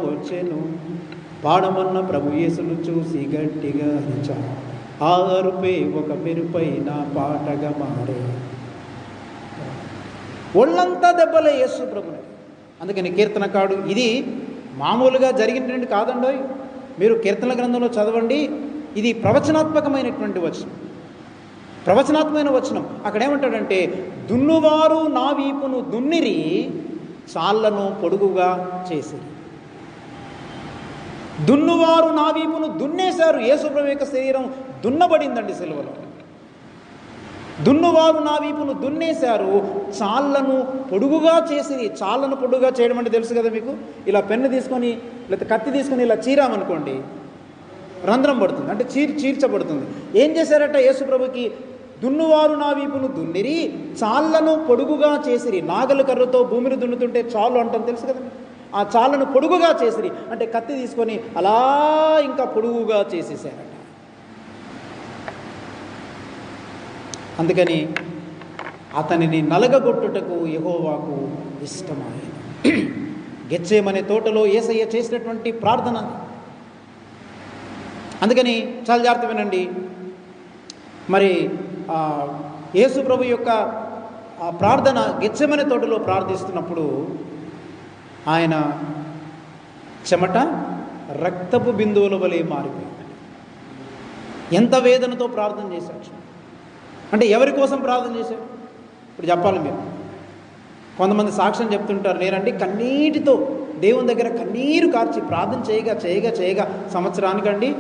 వచ్చెను. పాడమన్న ప్రభు యేసును చూసి గట్టిగా అరిచా, ఆ అరుపే ఒక మెరుపై నా పాటగా మారే. ఒళ్ళంతా దెబ్బలే యేసు ప్రభుని. అందుకని కీర్తనకాడు, ఇది మామూలుగా జరిగినటువంటి కాదండోయ్, మీరు కీర్తనల గ్రంథంలో చదవండి. ఇది ప్రవచనాత్మకమైనటువంటి వచనం. అక్కడ ఏమంటాడంటే, దున్నువారు నా వీపును దున్నిరి, చాళ్లను పొడుగుగా చేసిరి. దున్నువారు నా వీపును దున్నేశారు. యేసు ప్రభు యొక్క శరీరం దున్నబడిందండి సిలువలో. దున్నువారు నా వీపును దున్నేశారు, చాళ్లను పొడుగుగా చేసిరి. చాళ్లను పొడుగుగా చేయడం అంటే తెలుసు కదా మీకు? ఇలా పెన్ను తీసుకొని లేకపోతే కత్తి తీసుకొని ఇలా చీరామనుకోండి, రంధ్రం పడుతుంది, అంటే చీల్చబడుతుంది. ఏం చేశారట యేసు ప్రభుకి? దున్నువారు నా వీపును దున్నిరి, చాళ్లను పొడుగుగా చేసిరి. నాగలి కర్రతో భూమిని దున్నుతుంటే చాలు అంటాం, తెలుసు కదా? ఆ చాళ్లను పొడుగుగా చేసిరి అంటే కత్తి తీసుకొని అలా ఇంకా పొడుగుగా చేసేసారట. అందుకని అతనిని నలగగొట్టుటకు యెహోవాకు ఇష్టమాయెను. గెత్సేమనే తోటలో యేసయ్య చేసినటువంటి ప్రార్థన. అందుకని చాలా జాగ్రత్త వినండి. మరి యేసు ప్రభు యొక్క ఆ ప్రార్థన గెత్సెమనే తోటలో ప్రార్థిస్తున్నప్పుడు ఆయన చెమట రక్తపు బిందువుల వలె మారిపోయింది. ఎంత వేదనతో ప్రార్థన చేశాడు. అంటే ఎవరి కోసం ప్రార్థన చేశాడు? ఇప్పుడు చెప్పాలి మీరు. కొంతమంది సాక్ష్యం చెప్తుంటారు, నేనండి కన్నీటితో దేవుని దగ్గర కన్నీరు కార్చి ప్రార్థన చేయగా చేయగా చేయగా సంవత్సరానికండి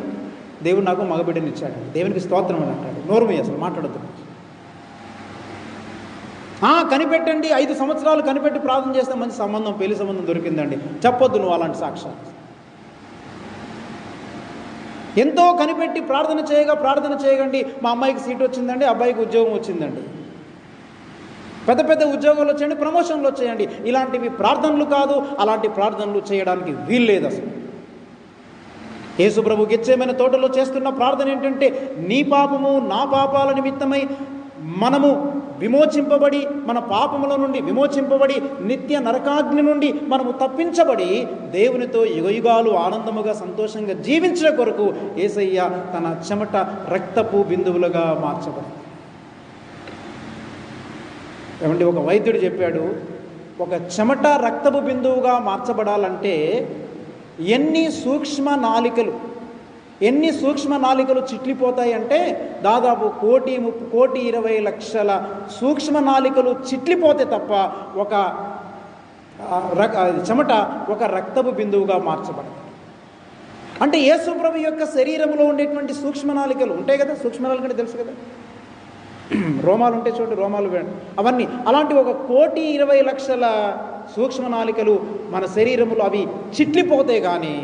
దేవుడు నాకు మగబిడ్డనిచ్చాడు, దేవునికి స్తోత్రం అని అంటాడు. నోరుమి అసలు మాట్లాడద్దు. కనిపెట్టండి, 5 సంవత్సరాలు కనిపెట్టి ప్రార్థన చేస్తే మంచి సంబంధం, పెళ్లి సంబంధం దొరికిందండి. చెప్పొద్దు నువ్వు అలాంటి సాక్ష్యాలు. ఎంతో కనిపెట్టి ప్రార్థన చేయగండి, మా అమ్మాయికి సీట్ వచ్చిందండి, అబ్బాయికి ఉద్యోగం వచ్చిందండి, పెద్ద పెద్ద ఉద్యోగాలు వచ్చేయండి, ప్రమోషన్లు వచ్చేయండి. ఇలాంటివి ప్రార్థనలు కాదు. అలాంటి ప్రార్థనలు చేయడానికి వీల్లేదు అసలు. యేసు ప్రభు గెత్సేమనే తోటలో చేస్తున్న ప్రార్థన ఏంటంటే, నీ పాపము నా పాపాల నిమిత్తమై మనము విమోచింపబడి, మన పాపముల నుండి విమోచింపబడి, నిత్య నరకాగ్ని నుండి మనము తప్పించబడి దేవునితో యుగయుగాలు ఆనందముగా సంతోషంగా జీవించడం కొరకు యేసయ్య తన చెమట రక్తపు బిందువులుగా మార్చబడి. ఏమంటే ఒక వైద్యుడు చెప్పాడు, ఒక చెమట రక్తపు బిందువుగా మార్చబడాలంటే ఎన్ని సూక్ష్మ నాళికలు చిట్లిపోతాయి అంటే దాదాపు 1,20,00,000 సూక్ష్మ నాళికలు చిట్లిపోతే తప్ప ఒక చెమట ఒక రక్తపు బిందువుగా మార్చబడదు. అంటే యేసు ప్రభు యొక్క శరీరంలో ఉండేటువంటి సూక్ష్మ నాళికలు ఉంటాయి కదా, సూక్ష్మ నాళికలు అంటే తెలుసు కదా, రోమాలు ఉంటే చూడండి, రోమాలు అవన్నీ అలాంటి 1,20,00,000 సూక్ష్మ నాళికలు మన శరీరంలో అవి చిట్లిపోతే కానీ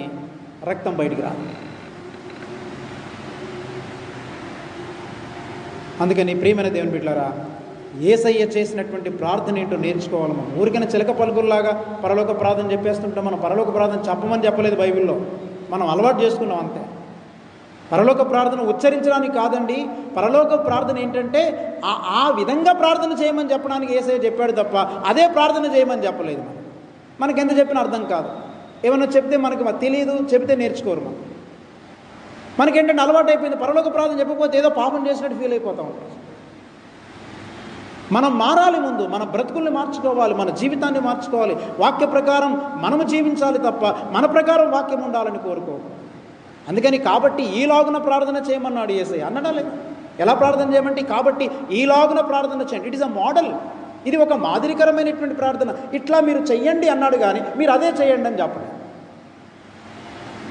రక్తం బయటికి రాదు. అందుకని ప్రియమైన దేవుని బిడ్డలారా, యేసయ్య చేసినటువంటి ప్రార్థన ఏంటో నేర్చుకోవాలి. మనం ఊరికైనా చిలక పలుకుల్లాగా పరలోక ప్రార్థన చెప్పేస్తుంటాం. మనం పరలోక ప్రార్థన చెప్పమని చెప్పలేదు బైబిల్లో, మనం అలవాటు చేసుకున్నాం అంతే. పరలోక ప్రార్థన ఉచ్చరించడానికి కాదండి. పరలోక ప్రార్థన ఏంటంటే ఆ విధంగా ప్రార్థన చేయమని చెప్పడానికి యేసయ్య చెప్పాడు తప్ప అదే ప్రార్థన చేయమని చెప్పలేదు. మనకి ఎంత చెప్పినా అర్థం కాదు. ఏమన్నా చెప్తే మనకు తెలియదు, చెబితే నేర్చుకోరు. మనకేంటంటే అలవాటు అయిపోయింది. పరలోక ప్రార్థన చెప్పకపోతే ఏదో పాపం చేసినట్టు ఫీల్ అయిపోతాం. మనం మారాలి, ముందు మన బ్రతుకుల్ని మార్చుకోవాలి, మన జీవితాన్ని మార్చుకోవాలి, వాక్య ప్రకారం మనము జీవించాలి తప్ప మన ప్రకారం వాక్యం ఉండాలని కోరుకోవాలి. అందుకని కాబట్టి ఈలాగున ప్రార్థన చేయమన్నాడు యేసయ్య. అన్నడా లేదు? ఎలా ప్రార్థన చేయమంటే కాబట్టి ఈలాగున ప్రార్థన చేయండి. It is a model. ఇది ఒక మాదిరికరమైనటువంటి ప్రార్థన. ఇట్లా మీరు చెయ్యండి అన్నాడు, కానీ మీరు అదే చేయండి అని చెప్పండి.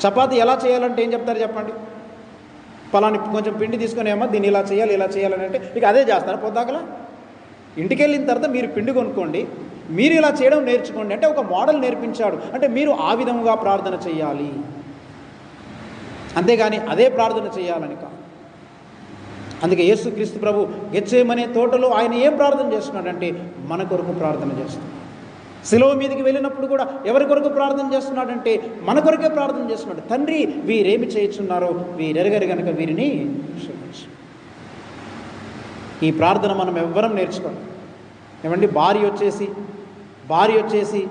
చపాతీ ఎలా చేయాలంటే ఏం చెప్తారు చెప్పండి? పలాని కొంచెం పిండి తీసుకొని ఏమో దీన్ని ఇలా చేయాలని అంటే ఇక అదే చేస్తారు పొద్దాకలా. ఇంటికి వెళ్ళిన తర్వాత మీరు పిండి కొనుక్కోండి, మీరు ఇలా చేయడం నేర్చుకోండి అంటే ఒక మోడల్ నేర్పించాడు. అంటే మీరు ఆ విధంగా ప్రార్థన చేయాలి, అంతేగాని అదే ప్రార్థన చేయాలని కాదు. అందుకే యేసుక్రీస్తు ప్రభు గెత్సేమనే తోటలో ఆయన ఏం ప్రార్థన చేస్తున్నాడంటే మన కొరకు ప్రార్థన చేస్తున్నాడు. శిలువ మీదకి వెళ్ళినప్పుడు కూడా ఎవరి కొరకు ప్రార్థన చేస్తున్నాడంటే మన కొరకే ప్రార్థన చేస్తున్నాడు. తండ్రి, వీరేమి చేయుచున్నారో వీరెరగరు గనుక వీరిని క్షమించు. ఈ ప్రార్థన మనం ఎవ్వరం నేర్చుకోండి. ఏమండి, భార్య వచ్చేసి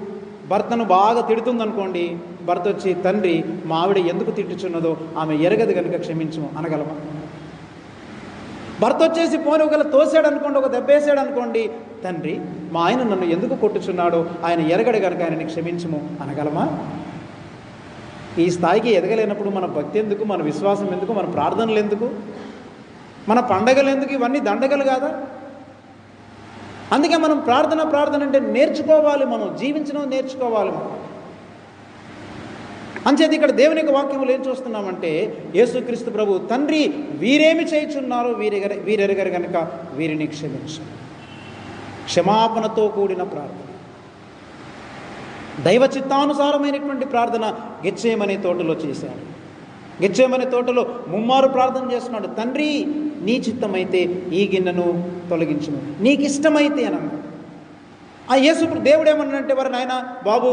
భర్తను బాగా తిడుతుందనుకోండి, భర్త వచ్చి తండ్రి మా ఆవిడ ఎందుకు తిట్టుచున్నదో ఆమె ఎరగదు కనుక క్షమించము అనగలమా? భర్త వచ్చేసి పోని ఒకవేళ తోసాడు అనుకోండి, ఒక దెబ్బేసాడు అనుకోండి, తండ్రి మా ఆయన నన్ను ఎందుకు కొట్టుచున్నాడో ఆయన ఎరగడు కనుక ఆయనని క్షమించము అనగలమా? ఈ స్థాయికి ఎదగలేనప్పుడు మన భక్తి ఎందుకు, మన విశ్వాసం ఎందుకు, మన ప్రార్థనలు ఎందుకు, మన పండగలు ఎందుకు? ఇవన్నీ దండగలు కాదా? అందుకే మనం ప్రార్థన అంటే నేర్చుకోవాలి, మనం జీవించడం నేర్చుకోవాలి. మనం అంచేది ఇక్కడ దేవుని యొక్క వాక్యములు ఏం చూస్తున్నామంటే యేసుక్రీస్తు ప్రభు తండ్రి వీరేమి చేయుచున్నారో వీరెరగరు కనుక వీరిని క్షమించు. క్షమాపణతో కూడిన ప్రార్థన, దైవ చిత్తానుసారమైనటువంటి ప్రార్థన గెత్సేమనే తోటలో చేశాడు. గెత్సేమనే తోటలో ముమ్మారు ప్రార్థన చేస్తున్నాడు. తండ్రి నీ చిత్తమైతే ఈ గిన్నెను తొలగించును, నీకు ఇష్టమైతే అని అన్నాడు. ఆ యేసు దేవుడు ఏమన్నాడంటే, వారు నాయన బాబు,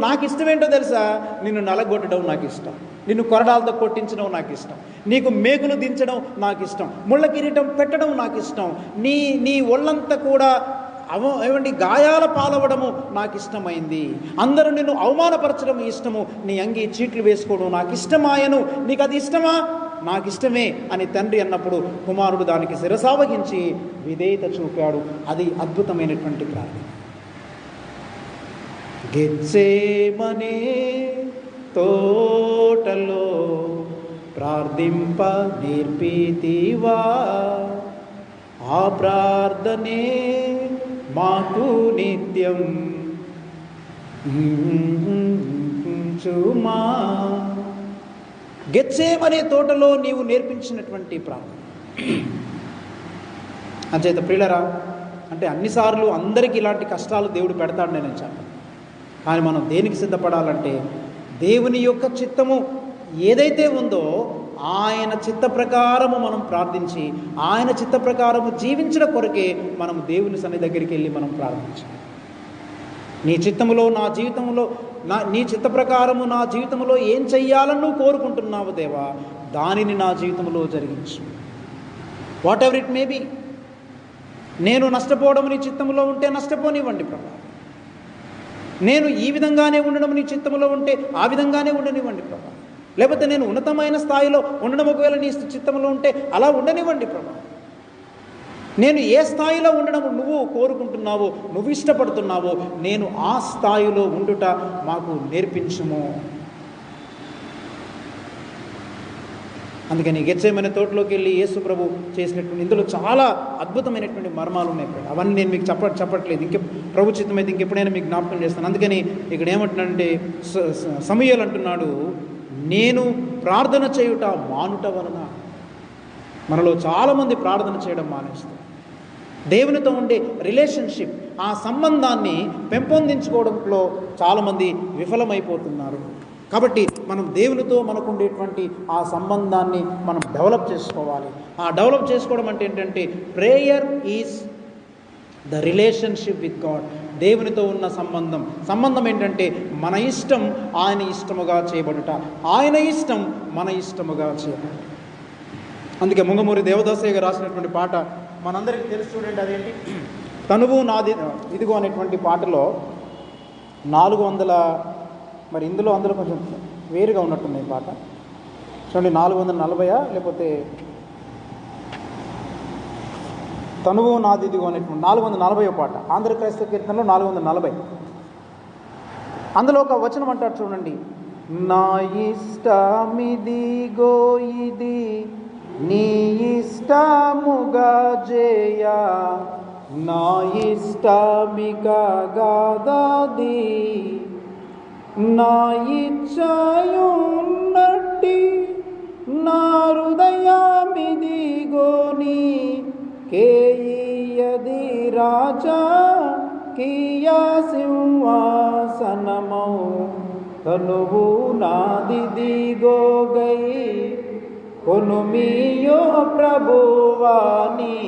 నాకు ఇష్టమేంటో తెలుసా? నిన్ను నలగొట్టడం నాకు ఇష్టం, నిన్ను కొరడాలతో కొట్టించడం నాకు ఇష్టం, నీకు మేకులు దించడం నాకు ఇష్టం, ముళ్ళ కిరీటం పెట్టడం నాకు ఇష్టం, నీ ఒళ్ళంతా కూడా గాయాల పాలవడము నాకు ఇష్టమైంది, అందరూ నిన్ను అవమానపరచడం ఇష్టము, నీ అంగి చీట్లు వేసుకోవడం నాకు ఇష్టమాయను. నీకు అది ఇష్టమా? నాకు ఇష్టమే అని తండ్రి అన్నప్పుడు కుమారుడు దానికి శిరసావహించి విధేయత చూపాడు. అది అద్భుతమైనటువంటి ప్రార్థన. గెత్సేమనే తోటలో ప్రార్థింప నేర్పితివా, ఆ ప్రార్థనే మాకు నిత్యం చుమా. గెత్సేమనే తోటలో నీవు నేర్పించినటువంటి ప్రార్థన. అంచేత ప్రియులరా, అంటే అన్నిసార్లు అందరికీ ఇలాంటి కష్టాలు దేవుడు పెడతాడు నేను చెప్పను. కానీ మనం దేనికి సిద్ధపడాలంటే దేవుని యొక్క చిత్తము ఏదైతే ఉందో ఆయన చిత్త ప్రకారము మనం ప్రార్థించి ఆయన చిత్త ప్రకారము జీవించడం కొరకే మనం దేవుని సన్నిధి దగ్గరికి వెళ్ళి మనం ప్రార్థించాలి. నీ చిత్తములో నా జీవితంలో నీ చిత్త ప్రకారము నా జీవితంలో ఏం చెయ్యాలని నువ్వు కోరుకుంటున్నావు దేవా, దానిని నా జీవితంలో జరిగించు. Whatever it may be. నేను నష్టపోవడం నీ చిత్తంలో ఉంటే నష్టపోనివ్వండి ప్రభా. నేను ఈ విధంగానే ఉండడం నీ చిత్తంలో ఉంటే ఆ విధంగానే ఉండనివ్వండి ప్రభా. లేకపోతే నేను ఉన్నతమైన స్థాయిలో ఉండడం ఒకవేళ నీ చిత్తంలో ఉంటే అలా ఉండనివ్వండి ప్రభా. నేను ఏ స్థాయిలో ఉండడం నువ్వు కోరుకుంటున్నావో, నువ్వు ఇష్టపడుతున్నావో, నేను ఆ స్థాయిలో ఉండుట మాకు నేర్పించుము. అందుకని గెత్సేమనే తోటలోకి వెళ్ళి యేసు ప్రభు చేసినటువంటి ఇందులో చాలా అద్భుతమైనటువంటి మర్మాలు ఉన్నాయి. అవన్నీ నేను మీకు చెప్పట్లేదు. ప్రభు చిత్తమైతే ఇంకెప్పుడైనా మీకు జ్ఞాపకం చేస్తాను. అందుకని ఇక్కడ ఏమంటున్నాడంటే సమూయేలు అంటున్నాడు, నేను ప్రార్థన చేయుట మానుట వలన. మనలో చాలామంది ప్రార్థన చేయడం మానేస్తారు. దేవునితో ఉండే రిలేషన్షిప్, ఆ సంబంధాన్ని పెంపొందించుకోవడంలో చాలామంది విఫలమైపోతున్నారు. కాబట్టి మనం దేవునితో మనకు ఉండేటువంటి ఆ సంబంధాన్ని మనం డెవలప్ చేసుకోవాలి. ఆ డెవలప్ చేసుకోవడం అంటే ఏంటంటే prayer is the relationship with God. దేవునితో ఉన్న సంబంధం ఏంటంటే మన ఇష్టం ఆయన ఇష్టముగా చేయబడుట, ఆయన ఇష్టం మన ఇష్టముగా చేయబడుట. అందుకే ముంగమూరి దేవదాసయ్య గారు రాసినటువంటి పాట మనందరికీ తెలుసు చూడండి. అదేంటి, తనువు నాది ఇదిగో అనేటువంటి పాటలో 400 మరి ఇందులో అందులో కొంచెం వేరుగా ఉన్నట్టుంది ఈ పాట. చూడండి, 440 లేకపోతే తనువు నాది ఇదిగో అనేటువంటి 440 పాట, ఆంధ్ర క్రైస్తవ కీర్తనలో 440. అందులో ఒక వచనం అంటారు చూడండి, నా ఇష్టమిదిగో ఇది నీ ఇష్టముగా జయ, నా ఇష్టమిక గాదది, నా ఇచ్చయున్నట్టి నా హృదయమిదిగోని కేయది రాజా కియా సింహాసనమౌ, తనువు నాదిదిగోగై కొనుమియో ప్రభువాని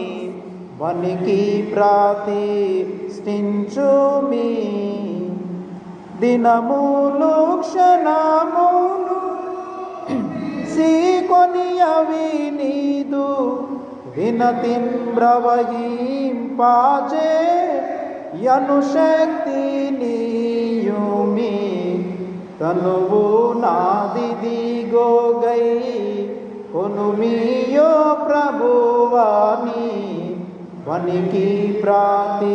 వనికి ప్రతిష్ఠించుమి, దినములు క్షణములు సీకొని అవి నీదు వినతిన్ ప్రవహింపాజే యను శక్తి నీయుమి, తనువు నాదిదిగోగై కొనుమియో ప్రభువాని వనికి ప్రతిష్ఠించుమి.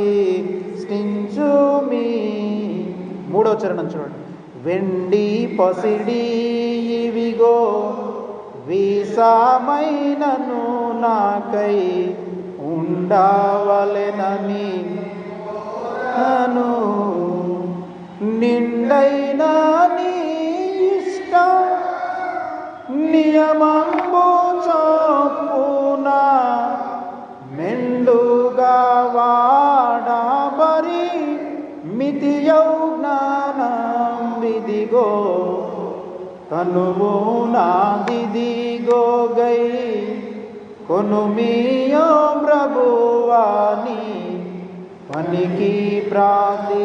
3వ చరణం చూడండి, వెండి పసిడి ఇవిగో వీసామైనను నాకై ఉండవలెనని నను, నిండైన నీ ఇష్ట నియమంబు చొప్పున మెండుగా వాడబరి మితియౌ జ్ఞానం విదిగో, తనువు నాదిదిగోగై కొనుమియో ప్రభువాని వనికి ప్రతిష్ఠించుమి,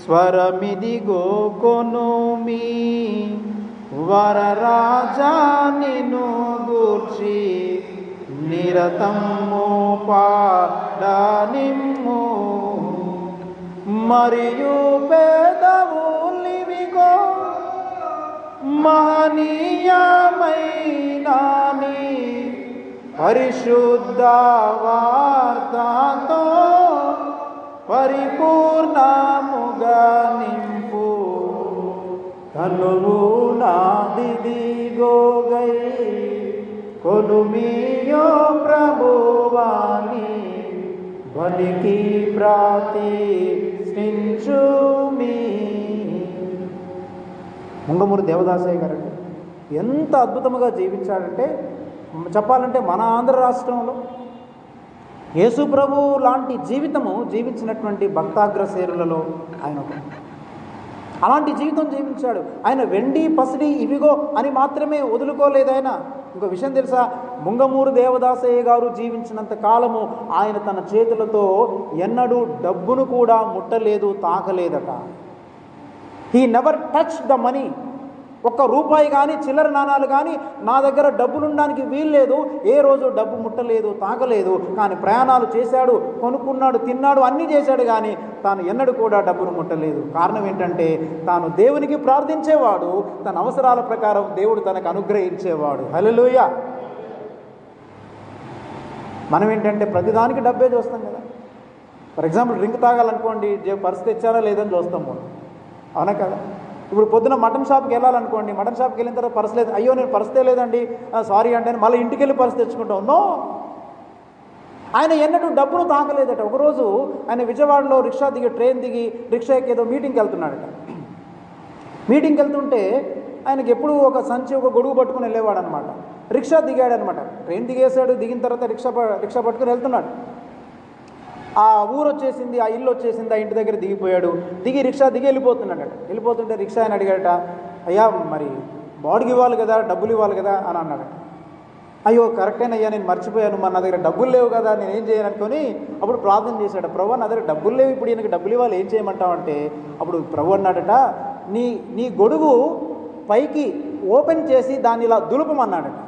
స్వరమిదిగో కొనుమి వరరాజా నిన్ను గూర్చి నిరతము పాడనిమ్ము, మరియు పేదవులివిగో మహనీయమైన నీ పరిశుద్ధ వార్తతో పరిపూర్ణముగా నింపు. కనువు నాదిదిగోగై కొలుమియో ప్రభువాని బలికి ప్రతిష్ఠించుమీ. ముంగమూరి దేవదాసయ్య గారు ఎంత అద్భుతంగా జీవించాడంటే, చెప్పాలంటే మన ఆంధ్ర రాష్ట్రంలో యేసు ప్రభు లాంటి జీవితము జీవించినటువంటి భక్తాగ్రసేరులలో ఆయన ఒకడు. అలాంటి జీవితం జీవించాడు ఆయన. వెండి పసిడి ఇవిగో అని మాత్రమే వదులుకోలేదు ఆయన. ఇంకో విషయం తెలుసా, ముంగమూరు దేవదాసయ్య గారు జీవించినంత కాలము ఆయన తన చేతులతో ఎన్నడూ డబ్బును కూడా ముట్టలేదు, తాకలేదట. He never touch the money. ఒక్క రూపాయి కానీ చిల్లర నాణాలు కానీ నా దగ్గర డబ్బులు ఉండడానికి వీల్లేదు. ఏ రోజు డబ్బు ముట్టలేదు, తాకలేదు. కానీ ప్రయాణాలు చేశాడు, కొనుక్కున్నాడు, తిన్నాడు, అన్నీ చేశాడు. కానీ తాను ఎన్నడూ కూడా డబ్బును ముట్టలేదు. కారణం ఏంటంటే తాను దేవునికి ప్రార్థించేవాడు, తన అవసరాల ప్రకారం దేవుడు తనకు అనుగ్రహించేవాడు. హల్లెలూయా. మనం ఏంటంటే ప్రతిదానికి డబ్బే చూస్తాం కదా. ఫర్ ఎగ్జాంపుల్ డ్రింక్ తాగాలనుకోండి, పర్స్ తెచ్చారా లేదని చూస్తాం మనం, అవునా కదా. ఇప్పుడు పొద్దున మటన్ షాప్కి వెళ్ళాలనుకోండి, మటన్ షాప్కి వెళ్ళిన తర్వాత పర్స్ లేదు, అయ్యో నేను పర్స్ లేదండి, సారీ అంటే మళ్ళీ ఇంటికి వెళ్ళి పర్స్ తెచ్చుకుంటాం. నో, ఆయన ఎన్నడూ డబ్బును తాకలేదట. ఒకరోజు ఆయన విజయవాడలో రిక్షా దిగి, ట్రైన్ దిగి రిక్షా ఎక్కి ఏదో మీటింగ్కి వెళ్తున్నాడట. మీటింగ్కి వెళ్తుంటే ఆయనకి ఎప్పుడు ఒక సంచి, ఒక గొడుగు పట్టుకుని వెళ్ళేవాడు అనమాట. రిక్షా దిగాడనమాట. ట్రైన్ దిగేశాడు, దిగిన తర్వాత రిక్షా పట్టుకుని వెళ్తున్నాడు. ఆ ఊరు వచ్చేసింది, ఆ ఇల్లు వచ్చేసింది, ఆ ఇంటి దగ్గర దిగిపోయాడు. దిగి రిక్షా దిగి వెళ్ళిపోతున్నాడట. వెళ్ళిపోతుంటే రిక్షా ఆయన అడిగాడట, అయ్యా మరి బాడుగు ఇవ్వాలి కదా, డబ్బులు ఇవ్వాలి కదా అని అన్నాడట. అయ్యో కరెక్టేనయ్యా, నేను మర్చిపోయాను, మరి నా దగ్గర డబ్బులు లేవు కదా, నేను ఏం చేయను అనుకొని అప్పుడు ప్రార్థన చేశాడు. ప్రభు నా దగ్గర డబ్బులు లేవు, ఇప్పుడు ఈయనకి డబ్బులు ఇవ్వాలి, ఏం చేయమంటావంటే అప్పుడు ప్రభు అన్నాడట, నీ గొడుగు పైకి ఓపెన్ చేసి దాన్ని ఇలా దులుపమన్నాడట.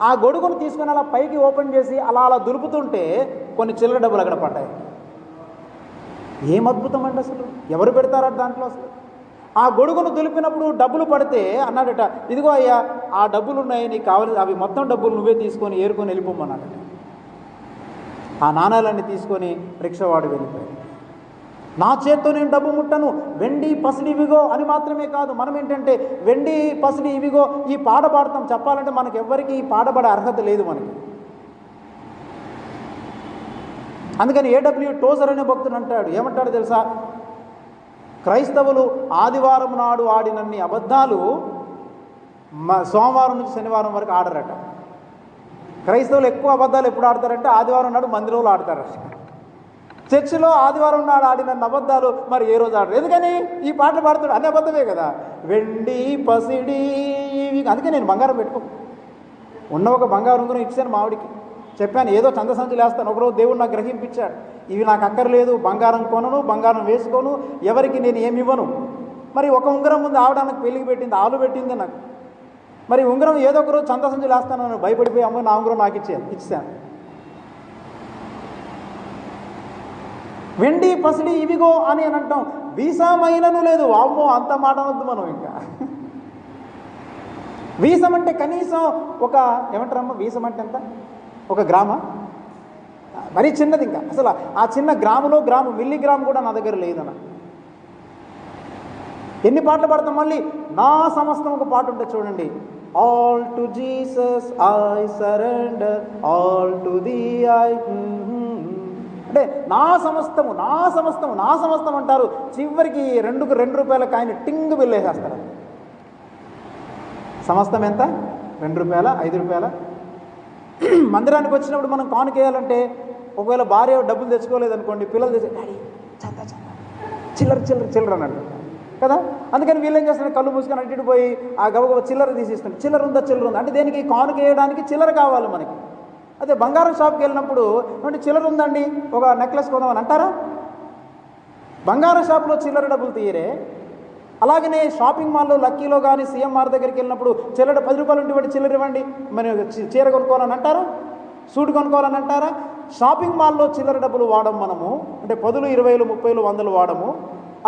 ఆ గొడుగును తీసుకొని అలా పైకి ఓపెన్ చేసి అలా దులుపుతుంటే కొన్ని చిల్లర డబ్బులు అక్కడ పడ్డాయి. ఏం అద్భుతం అండి అసలు, ఎవరు పెడతారట దాంట్లో అసలు. ఆ గొడుగును దులిపినప్పుడు డబ్బులు పడితే అన్నాడట, ఇదిగో అయ్యా ఆ డబ్బులు ఉన్నాయి, నీకు కావాలి, అవి మొత్తం డబ్బులు నువ్వే తీసుకొని ఏరుకొని వెళ్ళిపోమన్నాడట. ఆ నాణాలన్నీ తీసుకొని రిక్షావాడు వెళ్ళిపోయాడు. నా చేత్తో నేను డబ్బు ముట్టను, వెండి పసిడి ఇవిగో అని మాత్రమే కాదు. మనం ఏంటంటే వెండి పసిడి ఇవిగో ఈ పాట పాడతాం. చెప్పాలంటే మనకు ఎవ్వరికి ఈ పాడబడే అర్హత లేదు మనకి. అందుకని ఏడబ్ల్యూ టోజర్ అనే భక్తుడు అంటాడు, ఏమంటాడు తెలుసా, క్రైస్తవులు ఆదివారం నాడు ఆడినన్ని అబద్ధాలు సోమవారం నుంచి శనివారం వరకు ఆడరట. క్రైస్తవులు ఎక్కువ అబద్ధాలు ఎప్పుడు ఆడతారంటే ఆదివారం నాడు మందిరంలో ఆడతారట. చర్చిలో ఆదివారం నాడు ఆడిన అబద్ధాలు మరి ఏ రోజు ఆడరు. ఎందుకని ఈ పాటలు పాడుతాడు, అన్ని అబద్ధమే కదా. వెండి పసిడి ఇవి. అందుకే నేను బంగారం పెట్టుకో, ఉన్న ఒక బంగారం ఉందో ఇచ్చాను మావిడికి, చెప్పాను ఏదో చందసంచులు వేస్తాను. ఒకరోజు దేవుడు నాకు గ్రహింపించాడు, ఇవి నాకు అక్కర్లేదు, బంగారం కొనను, బంగారం వేసుకోను, ఎవరికి నేను ఏమి ఇవ్వను. మరి ఒక ఉంగరం ముందు ఆవిడ నాకు పెళ్ళికి పెట్టింది, ఆలు పెట్టింది నాకు. మరి ఉంగరం ఏదో ఒకరోజు చందసంచులు వేస్తాను, భయపడిపోయి అమ్మ నా ఉంగరం నాకు ఇచ్చాను. వెండి పసిడి ఇవిగో అని అంటాం, వీసమైనను లేదు. వామ్మో, అంత మాట అనొద్దు మనం. ఇంకా వీసం అంటే కనీసం ఒక ఏమంటారమ్మా, వీసం అంటే ఎంత, ఒక గ్రామ, మరీ చిన్నది. ఇంకా అసలు ఆ చిన్న గ్రాములో మిల్లీగ్రామ్ కూడా నా దగ్గర లేదన్న. ఎన్ని పాటలు పాడతాం. మళ్ళీ నా సమస్తం ఒక పాట ఉంటుంది చూడండి, all to Jesus I surrender, all to the I. అంటే నా సమస్తము అంటారు. చివరికి 2 రూపాయల కాయిన్ టింగ్ బిల్ వేసేస్తారు. సమస్తం ఎంత, 2 రూపాయల, 5 రూపాయల. మందిరానికి వచ్చినప్పుడు మనం కానుకేయాలంటే ఒకవేళ భార్య డబ్బులు తెచ్చుకోలేదనుకోండి, పిల్లలు తెచ్చి డాడీ చందా చిల్లర అన్నాడు కదా. అందుకని వీళ్ళు ఏం చేస్తున్నారు, కళ్ళు మూసుకొని అటు పోయి ఆ గబగబ చిల్లర తీసిస్తుంది. చిల్లర ఉందా అంటే దేనికి, కానుకేయడానికి చిల్లర కావాలి మనకి. అదే బంగారం షాప్కి వెళ్ళినప్పుడు అంటే చిల్లర ఉందండి, ఒక నెక్లెస్ కొందామని అంటారా? బంగారం షాప్లో చిల్లర డబ్బులు తీయరే. అలాగనే షాపింగ్ మాల్లో లక్కీలో కానీ సిఎంఆర్ దగ్గరికి వెళ్ళినప్పుడు చిల్లర 10 రూపాయలు ఉంటే చిల్లర ఇవ్వండి, మరి చీర కొనుక్కోవాలని అంటారా, సూట్ కొనుక్కోవాలని అంటారా? షాపింగ్ మాల్లో చిల్లర డబ్బులు వాడము మనము. అంటే 10, 20, 30, 100 వాడము.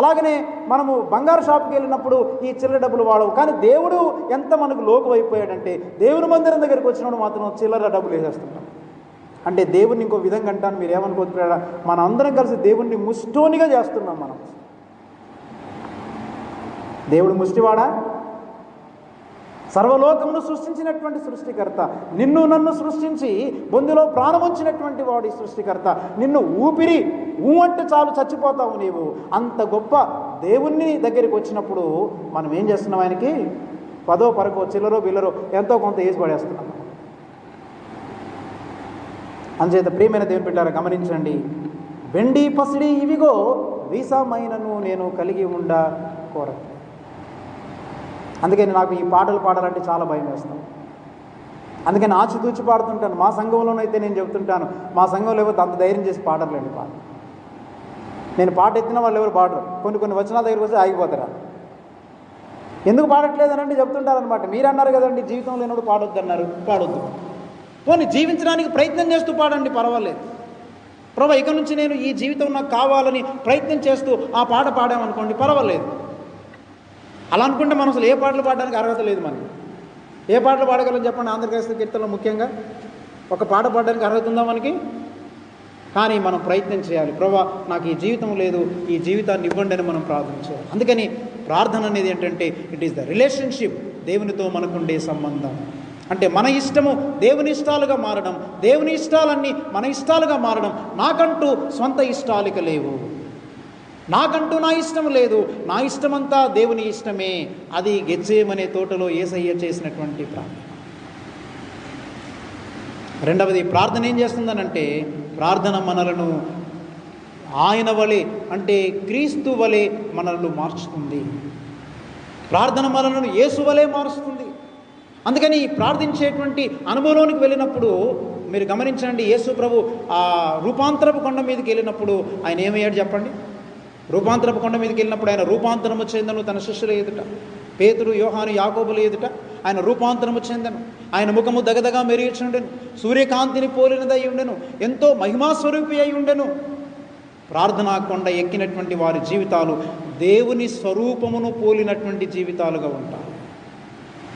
అలాగనే మనము బంగారు షాప్కి వెళ్ళినప్పుడు ఈ చిల్లర డబ్బులు వాడవు. కానీ దేవుడు ఎంత మనకు లోకు అయిపోయాడంటే దేవుని మందిరం దగ్గరికి వచ్చినప్పుడు మాత్రం చిల్లర డబ్బులు వేసేస్తుంటాం. అంటే దేవుడిని ఇంకో విధంగా అంటాను, మీరు ఏమనుకోవచ్చు, మన అందరం కలిసి దేవుణ్ణి ముష్టోనిగా చేస్తున్నాం. మనం దేవుడు ముష్టివాడా? సర్వలోకమును సృష్టించినటువంటి సృష్టికర్త, నిన్ను నన్ను సృష్టించి బొందులో ప్రాణం ఉంచినటువంటి వాడి సృష్టికర్త, నిన్ను ఊపిరి అంటే చాలు చచ్చిపోతావు నీవు. అంత గొప్ప దేవుణ్ణి దగ్గరికి వచ్చినప్పుడు మనం ఏం చేస్తున్నాం? ఆయనకి పదో పరకో చిల్లరో బిల్లరో ఎంతో కొంత వేసి పడేస్తున్నాం. అందుచేత ప్రియమైన దేవుని బిడ్డలారా గమనించండి, వెండి పసిడి ఇవిగో వీసామైనను నేను కలిగి ఉండ కోరను. అందుకని నాకు ఈ పాటలు పాడాలంటే చాలా భయం వేస్తాను. అందుకని ఆచితూచి పాడుతుంటాను. మా సంఘంలోనైతే నేను చెబుతుంటాను, మా సంఘంలో ఎవరు అంత ధైర్యం చేసి పాడర్లేండి. నేను పాట ఎత్తిన వాళ్ళు ఎవరు పాడరు. కొన్ని వచనాల దగ్గరికి వస్తే ఆగిపోతారా? ఎందుకు పాడట్లేదనంటే చెప్తుంటారనమాట. మీరు అన్నారు కదండి జీవితం లేనప్పుడు పాడొద్దు అన్నారు, పాడొద్దు. పోనీ జీవించడానికి ప్రయత్నం చేస్తూ పాడండి, పర్వాలేదు. ప్రభు ఇక నుంచి నేను ఈ జీవితం నాకు కావాలని ప్రయత్నం చేస్తూ ఆ పాట పాడామనుకోండి, పర్వాలేదు. అలా అనుకుంటే మనం అసలు ఏ పాటలు పాడడానికి అర్హత లేదు. మనకి ఏ పాటలు పాడగలం చెప్పండి? ఆంధ్రప్రదేశ్ కీర్తనలో ముఖ్యంగా ఒక పాట పాడడానికి అర్హత ఉందా మనకి? కానీ మనం ప్రయత్నం చేయాలి. ప్రభు నాకు ఈ జీవితం లేదు, ఈ జీవితాన్ని ఇవ్వండి అని మనం ప్రార్థన చేయాలి. అందుకని ప్రార్థన అనేది ఏంటంటే ఇట్ ఈస్ ద రిలేషన్షిప్, దేవునితో మనకుండే సంబంధం. అంటే మన ఇష్టము దేవుని ఇష్టాలుగా మారడం, దేవుని ఇష్టాలన్నీ మన ఇష్టాలుగా మారడం. నాకంటూ సొంత ఇష్టాలిక లేవు, నాకంటూ నా ఇష్టం లేదు, నా ఇష్టమంతా దేవుని ఇష్టమే. అది గెత్సేమనే తోటలో యేసయ్య చేసినటువంటి ప్రార్థన. రెండవది, ప్రార్థన ఏం చేస్తుందనంటే ప్రార్థన మనలను ఆయన వలె, అంటే క్రీస్తు వలె మనల్ని మార్చుతుంది. ప్రార్థన మనలను యేసు వలె మారుస్తుంది. అందుకని ప్రార్థించేటువంటి అనుభవంలోనికి వెళ్ళినప్పుడు మీరు గమనించండి, యేసు ప్రభు ఆ రూపాంతరపు కొండ మీదకి వెళ్ళినప్పుడు ఆయన ఏమయ్యాడు చెప్పండి? రూపాంతరపు కొండ మీదకి వెళ్ళినప్పుడు ఆయన రూపాంతరము చెందను తన శిష్యుల ఎదుట, పేతురు, యోహాను, యాకోబుల ఎదుట ఆయన రూపాంతరము చెందను. ఆయన ముఖము దగదగా మెరుగుచుండెను, సూర్యకాంతిని పోలినదై ఉండెను, ఎంతో మహిమాస్వరూపి అయి ఉండెను. ప్రార్థనా కొండ ఎక్కినటువంటి వారి జీవితాలు దేవుని స్వరూపమును పోలినటువంటి జీవితాలుగా ఉంటాయి.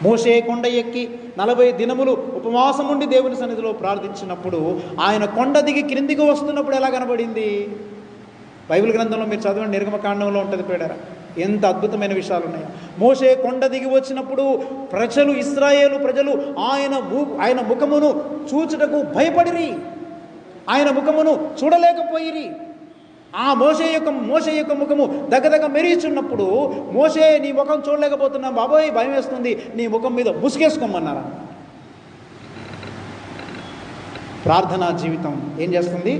మోషే కొండ ఎక్కి 40 దినములు ఉపవాసం ఉండి దేవుని సన్నిధిలో ప్రార్థించినప్పుడు ఆయన కొండ దిగి క్రిందికి వస్తున్నప్పుడు ఎలా కనబడింది? బైబిల్ గ్రంథంలో మీరు చదవండి, నిర్గమకాండంలో ఉంటుంది పేడారా, ఎంత అద్భుతమైన విషయాలు ఉన్నాయో. మోషే కొండ దిగి వచ్చినప్పుడు ప్రజలు, ఇశ్రాయేలు ప్రజలు ఆయన ముఖమును చూచుటకు భయపడిరి, ఆయన ముఖమును చూడలేకపోయిరి. ఆ మోషే యొక్క ముఖము దగ్గర మెరుగుచున్నప్పుడు, మోషే నీ ముఖం చూడలేకపోతున్నాం బాబోయ్, భయం వేస్తుంది, నీ ముఖం మీద ముసుగేసుకోమన్నారా? ప్రార్థనా జీవితం ఏం చేస్తుంది?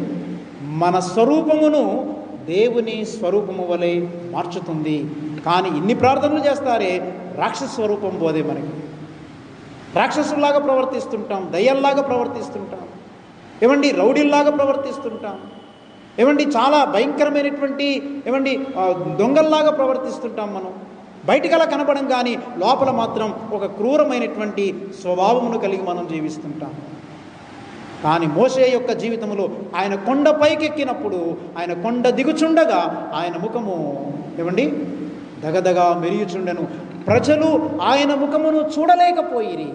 మన స్వరూపమును దేవుని స్వరూపము వలె మార్చుతుంది. కానీ ఇన్ని ప్రార్థనలు చేస్తారే రాక్షస స్వరూపం పోదే మనకి. రాక్షసుల్లాగా ప్రవర్తిస్తుంటాం, దయ్యాల్లాగా ప్రవర్తిస్తుంటాం, ఏమండి రౌడీల్లాగా ప్రవర్తిస్తుంటాం, ఏమండి చాలా భయంకరమైనటువంటి దొంగల్లాగా ప్రవర్తిస్తుంటాం. మనం బయటికి అలా కనపడం, కానీ లోపల మాత్రం ఒక క్రూరమైనటువంటి స్వభావమును కలిగి మనం జీవిస్తుంటాం. కానీ మోషే యొక్క జీవితంలో ఆయన కొండ పైకెక్కినప్పుడు, ఆయన కొండ దిగుచుండగా ఆయన ముఖము దగదగా మెరుగుచుండెను, ప్రజలు ఆయన ముఖమును చూడలేకపోయిరి.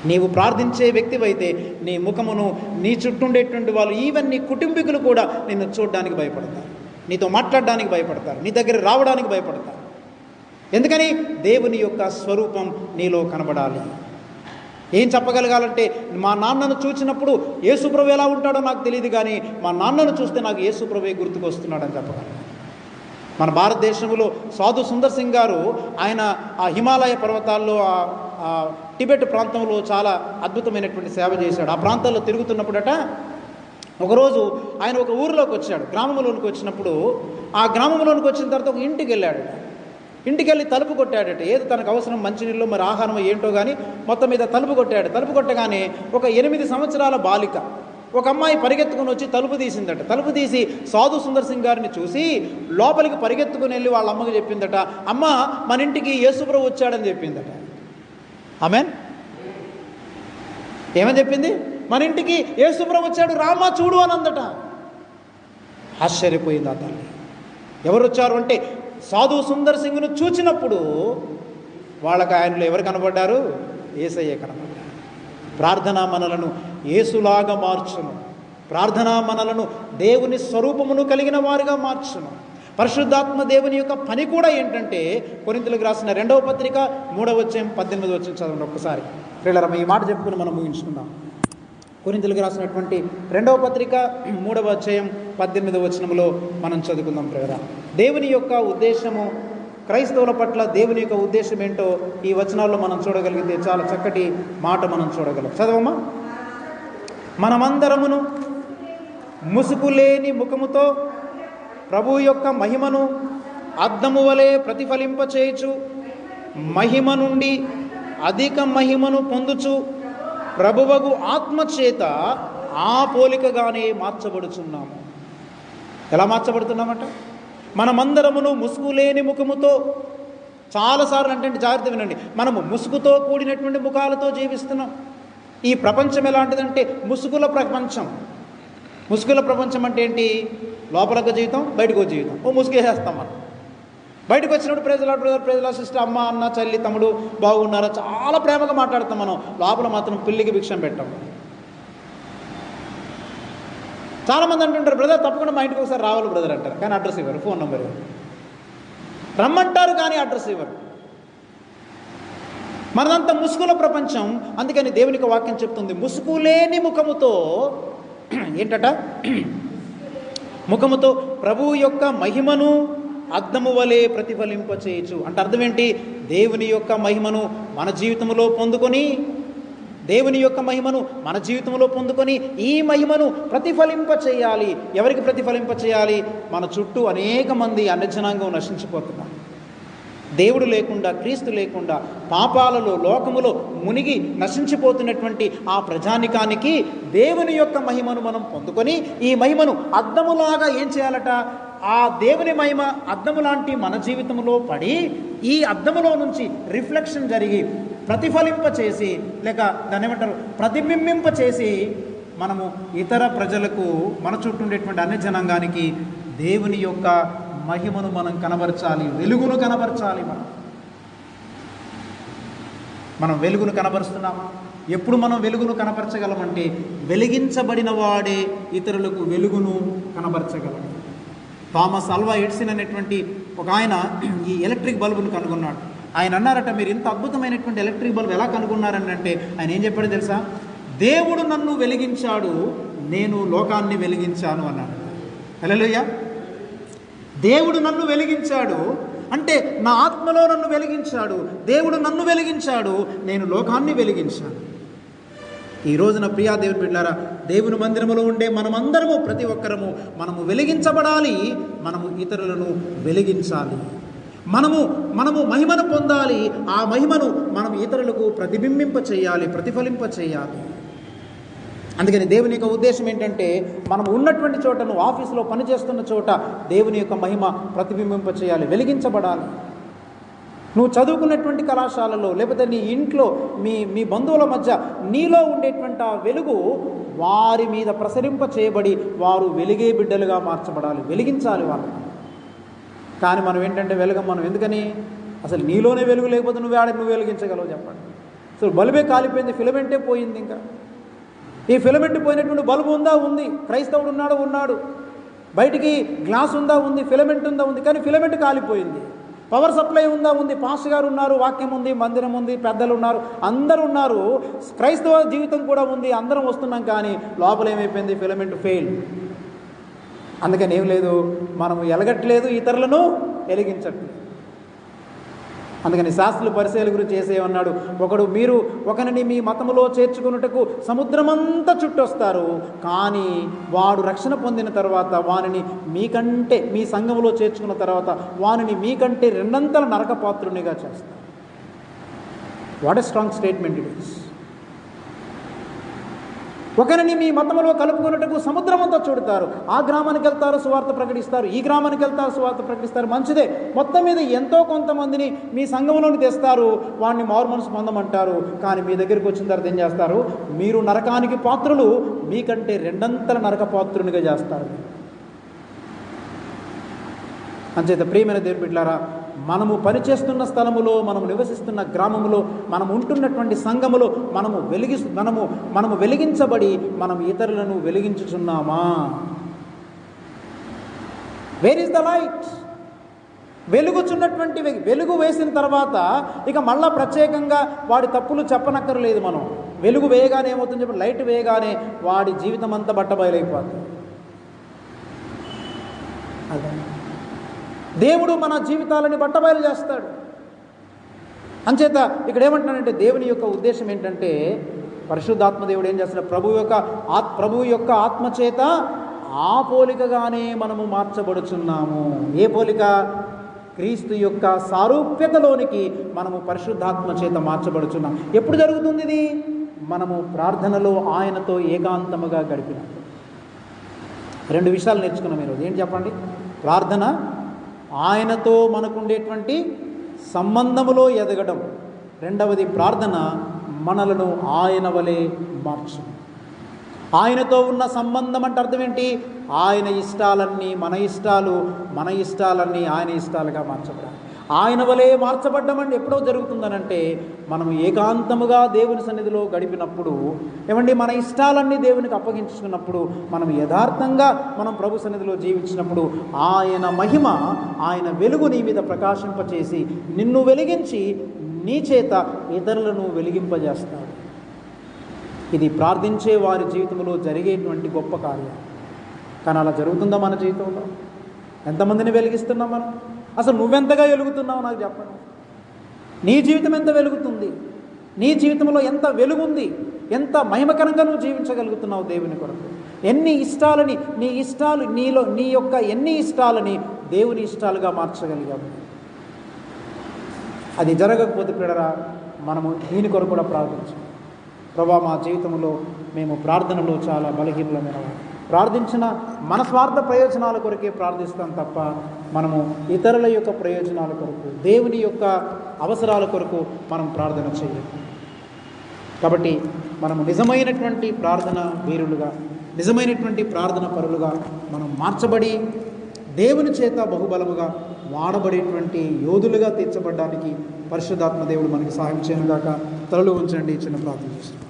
నీవు ప్రార్థించే వ్యక్తివైతే నీ ముఖమును, నీ చుట్టూ ఉండేటువంటి వాళ్ళు, ఈవెన్ నీ కుటుంబీకులు కూడా నిన్ను చూడడానికి భయపడతారు, నీతో మాట్లాడడానికి భయపడతారు, నీ దగ్గర రావడానికి భయపడతారు. ఎందుకని? దేవుని యొక్క స్వరూపం నీలో కనబడాలి. ఏం చెప్పగలగాలంటే, మా నాన్నను చూసినప్పుడు యేసుప్రభు ఎలా ఉంటాడో నాకు తెలియదు, కానీ మా నాన్నను చూస్తే నాకు యేసుప్రభువే గుర్తుకొస్తున్నాడని చెప్పగలను. మన భారతదేశంలో సాధు సుందర్ సింగ్ గారు, ఆయన ఆ హిమాలయ పర్వతాల్లో, టిబెట్ ప్రాంతంలో చాలా అద్భుతమైనటువంటి సేవ చేశాడు. ఆ ప్రాంతాల్లో తిరుగుతున్నప్పుడట ఒకరోజు ఆయన ఒక ఊరిలోకి వచ్చాడు, గ్రామంలోనికి వచ్చినప్పుడు, ఆ గ్రామంలోనికి వచ్చిన తర్వాత ఒక ఇంటికి వెళ్ళాడు. ఇంటికి వెళ్ళి తలుపు కొట్టాడట. ఏది తనకు అవసరం, మంచినీళ్ళు మరి ఆహారం ఏంటో కానీ మొత్తం మీద తలుపు కొట్టాడు. తలుపు కొట్టగానే ఒక 8 సంవత్సరాల బాలిక, ఒక అమ్మాయి పరిగెత్తుకుని వచ్చి తలుపు తీసిందట. తలుపు తీసి సాధు సుందర్ సింగ్ గారిని చూసి లోపలికి పరిగెత్తుకుని వెళ్ళి వాళ్ళ అమ్మకి చెప్పిందట, అమ్మ మన ఇంటికి యేసుప్రభు వచ్చాడని చెప్పిందట. ఆమెన్. ఏమని చెప్పింది? మన ఇంటికి యేసుప్రభు వచ్చాడు, రామ్మా చూడు అని అందట. ఆశ్చర్యపోయింది ఆ తల్లి. ఎవరు వచ్చారు అంటే సాధు సుందర్ సింగ్ను చూచినప్పుడు వాళ్ళకి ఆయనలో ఎవరు కనబడ్డారు? యేసయ్య కనబడ్డారు. ప్రార్థన మనలను యేసులాగా మార్చును. ప్రార్థన మనలను దేవుని స్వరూపమును కలిగిన వారుగా మార్చును. పరిశుద్ధాత్మ దేవుని యొక్క పని కూడా ఏంటంటే, కొరింథీయులకు రాసిన 2వ పత్రిక 3వ అధ్యాయం 18వ వచనం చదవండి ఒక్కసారి. ప్రియులారా, ఈ మాట చెప్పుకుని మనం ముగించుకుందాం. కొరింథీయులకు రాసినటువంటి 2వ పత్రిక 3వ అధ్యాయం 18వ వచనంలో మనం చదువుకుందాం. ప్రియులారా, దేవుని యొక్క ఉద్దేశము, క్రైస్తవుల పట్ల దేవుని యొక్క ఉద్దేశం ఏంటో ఈ వచనాల్లో మనం చూడగలిగితే చాలా చక్కటి మాట మనం చూడగలం. చదవమ్మా. మనమందరమును ముసుగులేని ముఖముతో ప్రభు యొక్క మహిమను అద్దము వలె ప్రతిఫలింపచేయుచు మహిమ నుండి అధిక మహిమను పొందుచు ప్రభువగు ఆత్మచేత ఆ పోలికగానే మార్చబడుచున్నాము. ఎలా మార్చబడుతున్నామంట? మనమందరమును ముసుగులేని ముఖముతో. చాలాసార్లు అంటే జాగ్రత్త వినండి, మనము ముసుగుతో కూడినటువంటి ముఖాలతో జీవిస్తున్నాం. ఈ ప్రపంచం ఎలాంటిదంటే ముసుగుల ప్రపంచం. ముసుగుల ప్రపంచం అంటే ఏంటి? లోపలకు జీవితం, బయటకు జీవితం. ముసుగు వేసేస్తాం మనం. బయటకు వచ్చినప్పుడు ప్రజల సిస్టర్, అమ్మ, అన్న, చెల్లి, తమ్ముడు బాగున్నారా, చాలా ప్రేమగా మాట్లాడతాం మనం. లోపల మాత్రం పిల్లికి భిక్షం పెట్టాం. చాలామంది అంటుంటారు, బ్రదర్ తప్పకుండా మా ఇంటికి ఒకసారి రావాలి బ్రదర్ అంటారు, కానీ అడ్రస్ ఇవ్వరు, ఫోన్ నెంబర్ ఇవ్వరు. రమ్మంటారు కానీ అడ్రస్ ఇవ్వరు. మనదంతా ముసుగుల ప్రపంచం. అందుకని దేవునికి వాక్యం చెప్తుంది, ముసుగులేని ముఖముతో ఏంటట? ముఖముతో ప్రభువు యొక్క మహిమను అద్దము వలె ప్రతిఫలింపచేయచ్చు. అంటే అర్థం ఏంటి? దేవుని యొక్క మహిమను మన జీవితంలో పొందుకొని, దేవుని యొక్క మహిమను మన జీవితంలో పొందుకొని ఈ మహిమను ప్రతిఫలింప చేయాలి. ఎవరికి ప్రతిఫలింప చేయాలి? మన చుట్టూ అనేక మంది అన్యజనాంగం నశించిపోతున్నారు. దేవుడు లేకుండా, క్రీస్తు లేకుండా పాపాలలో, లోకములో మునిగి నశించిపోతున్నటువంటి ఆ ప్రజానికానికి దేవుని యొక్క మహిమను మనం పొందుకొని ఈ మహిమను అద్దములాగా ఏం చేయాలట? ఆ దేవుని మహిమ అద్దము లాంటి మన జీవితంలో పడి ఈ అద్దములో నుంచి రిఫ్లెక్షన్ జరిగి ప్రతిఫలింప చేసి, లేక దాన్ని ఏమంటారు, ప్రతిబింబింప చేసి మనము ఇతర ప్రజలకు, మన చుట్టూ ఉండేటువంటి అన్ని జనాంగానికి దేవుని యొక్క మహిమను మనం కనబరచాలి, వెలుగును కనబరచాలి. మనం వెలుగును కనబరుస్తున్నామా? ఎప్పుడు మనం వెలుగును కనపరచగలమంటే వెలిగించబడిన వాడే ఇతరులకు వెలుగును కనబరచగలడు. థామస్ అల్వా ఎడిసన్ అనేటువంటి ఒక ఆయన ఈ ఎలక్ట్రిక్ బల్బును కనుగొన్నాడు. ఆయన అన్నారట, మీరు ఇంత అద్భుతమైనటువంటి ఎలక్ట్రిక్ బల్బు ఎలా కనుగొన్నారని అంటే ఆయన ఏం చెప్పాడో తెలుసా? దేవుడు నన్ను వెలిగించాడు, నేను లోకాన్ని వెలిగించాను అన్నాడు. హల్లెలూయా. దేవుడు నన్ను వెలిగించాడు అంటే నా ఆత్మలో నన్ను వెలిగించాడు, దేవుడు నన్ను వెలిగించాడు, నేను లోకాన్ని వెలిగించాను. ఈ రోజున ప్రియా దేవుని బిడ్డలారా, దేవుని మందిరములో ఉండే మనమందరము, ప్రతి ఒక్కరము మనము వెలిగించబడాలి. మనము ఇతరులను వెలిగించాలి. మనము మహిమను పొందాలి. ఆ మహిమను మనం ఇతరులకు ప్రతిబింబింప చేయాలి, ప్రతిఫలింప చేయాలి. అందుకని దేవుని యొక్క ఉద్దేశం ఏంటంటే, మనం ఉన్నటువంటి చోట, నువ్వు ఆఫీసులో పనిచేస్తున్న చోట దేవుని యొక్క మహిమ ప్రతిబింబింప చేయాలి, వెలిగించబడాలి. నువ్వు చదువుకున్నటువంటి కళాశాలలో, లేకపోతే నీ ఇంట్లో, మీ బంధువుల మధ్య నీలో ఉండేటువంటి ఆ వెలుగు వారి మీద ప్రసరింప చేయబడి వారు వెలిగే బిడ్డలుగా మార్చబడాలి, వెలిగించాలి వాళ్ళు. కానీ మనం ఏంటంటే మనం ఎందుకని? అసలు నీలోనే వెలుగు లేకపోతే నువ్వు వెలిగించగలవు చెప్పండి? అసలు బల్బే కాలిపోయింది, ఫిలమెంటే పోయింది. ఇంకా ఈ ఫిలమెంట్ పోయినటువంటి బల్బు ఉందా? ఉంది. క్రైస్తవుడు ఉన్నాడు. బయటికి గ్లాస్ ఉందా? ఉంది. ఫిలమెంట్ ఉందా? ఉంది. కానీ ఫిలమెంట్ కాలిపోయింది. పవర్ సప్లై ఉందా? ఉంది. పాస్టర్ గారు ఉన్నారు, వాక్యం ఉంది, మందిరం ఉంది, పెద్దలు ఉన్నారు, అందరూ ఉన్నారు. క్రైస్తవ జీవితం కూడా ఉంది, అందరం వస్తున్నాం. కానీ లోపల ఏమైపోయింది? Filament fail. అందుకని ఏం లేదు, మనము ఎలగట్లేదు, ఇతరులను వెలిగించట్లేదు. అందుకని శాస్త్రులు పరిచయాల గురించి ఏమన్నాడు? మీరు ఒకరిని మీ మతములో చేర్చుకున్నటకు సముద్రమంతా చుట్టొస్తారు, కానీ వాడు రక్షణ పొందిన తర్వాత వానిని మీకంటే, మీ సంఘములో చేర్చుకున్న తర్వాత వానిని మీకంటే రెండంతల నరకపాత్రునిగా చేస్తారు. What a strong statement it is. ఒకరిని మీ మతములో కలుపుకున్నట్టుకు సముద్రమంతా చూడతారు. ఆ గ్రామానికి వెళ్తారు, సువార్త ప్రకటిస్తారు, ఈ గ్రామానికి వెళ్తారు, సువార్త ప్రకటిస్తారు. మంచిదే. మొత్తం మీద ఎంతో కొంతమందిని మీ సంఘంలోని తెస్తారు, వాడిని మారుమనసు పొందమంటారు. కానీ మీ దగ్గరికి వచ్చిన తర్వాత ఏం చేస్తారు? మీరు నరకానికి పాత్రులు, మీకంటే రెండంతల నరక పాత్రునిగా చేస్తారు. అంచేత ప్రియమైన దేవుని బిడ్డలారా, మనము పనిచేస్తున్న స్థలములో, మనము నివసిస్తున్న గ్రామములో, మనం ఉంటున్నటువంటి సంఘములో మనము వెలిగించబడి మనం ఇతరులను వెలిగించుచున్నామా? Where is the light? వెలుగుచున్నటువంటి వెలుగు వేసిన తర్వాత ఇక మళ్ళా ప్రత్యేకంగా వాడి తప్పులు చెప్పనక్కర్లేదు. మనం వెలుగు వేయగానే ఏమవుతుంది చెప్పి, లైట్ వేయగానే వాడి జీవితం అంతా బట్టబయలైపోతుంది. అదే దేవుడు మన జీవితాలని బట్టబయలు చేస్తాడు. అంచేత ఇక్కడ ఏమంటున్నాడంటే, దేవుని యొక్క ఉద్దేశం ఏంటంటే, పరిశుద్ధాత్మ దేవుడు ఏం చేస్తాడు, ప్రభువు యొక్క ఆత్మచేత ఆ పోలికగానే మనము మార్చబడుచున్నాము. ఏ పోలిక? క్రీస్తు యొక్క సారూప్యతలోనికి మనము పరిశుద్ధాత్మ చేత మార్చబడుచున్నాం. ఎప్పుడు జరుగుతుంది ఇది? మనము ప్రార్థనలో ఆయనతో ఏకాంతముగా గడిపినప్పుడు. 2 విషయాలు నేర్చుకున్నాం ఈరోజు. ఏంటి చెప్పండి? ప్రార్థన ఆయనతో మనకుండేటువంటి సంబంధములో ఎదగడం. రెండవది ప్రార్థన మనలను ఆయన వలె మార్చు. ఆయనతో ఉన్న సంబంధం అంటే అర్థం ఏంటి? ఆయన ఇష్టాలన్నీ మన ఇష్టాలు, మన ఇష్టాలన్నీ ఆయన ఇష్టాలుగా మార్చబడాలి. ఆయన వలె మార్చబడ్డమండి ఎప్పుడో జరుగుతుందనంటే, మనం ఏకాంతముగా దేవుని సన్నిధిలో గడిపినప్పుడు, ఏమండి, మన ఇష్టాలన్నీ దేవునికి అప్పగించుకున్నప్పుడు, మనం యథార్థంగా మనం ప్రభు సన్నిధిలో జీవించినప్పుడు, ఆయన మహిమ, ఆయన వెలుగు నీ మీద ప్రకాశింపచేసి నిన్ను వెలిగించి నీ చేత ఇతరులను వెలిగింపజేస్తాడు. ఇది ప్రార్థించే వారి జీవితంలో జరిగేటువంటి గొప్ప కార్యం. కానీ అలా జరుగుతుందా మన జీవితంలో? ఎంతమందిని వెలిగిస్తున్నాం మనం? అసలు నువ్వెంతగా వెలుగుతున్నావు నాకు చెప్పండి. నీ జీవితం ఎంత వెలుగుతుంది? నీ జీవితంలో ఎంత వెలుగుంది? ఎంత మహిమకరంగా నువ్వు జీవించగలుగుతున్నావు దేవుని కొరకు? ఎన్ని ఇష్టాలని, నీ యొక్క ఎన్ని ఇష్టాలని దేవుని ఇష్టాలుగా మార్చగలిగాము? అది జరగకపోతే పిల్లరా, మనము దీని కొరకు కూడా ప్రార్థించాలి. ప్రభా, మా జీవితంలో మేము ప్రార్థనలో చాలా బలహీనమైన వారు. ప్రార్థించిన మన స్వార్థ ప్రయోజనాల కొరకే ప్రార్థిస్తాం తప్ప మనము ఇతరుల యొక్క ప్రయోజనాల కొరకు, దేవుని యొక్క అవసరాల కొరకు మనం ప్రార్థన చేయాలి. కాబట్టి మనము నిజమైనటువంటి ప్రార్థన వీరులుగా, నిజమైనటువంటి ప్రార్థన పరులుగా మనం మార్చబడి దేవుని చేత బహుబలముగా వాడబడేటువంటి యోధులుగా తీర్చబడడానికి పరిశుద్ధాత్మ దేవుడు మనకి సహాయం చేయనుగాక. తలలు ఉంచండి, చిన్న ప్రార్థన చేస్తాం.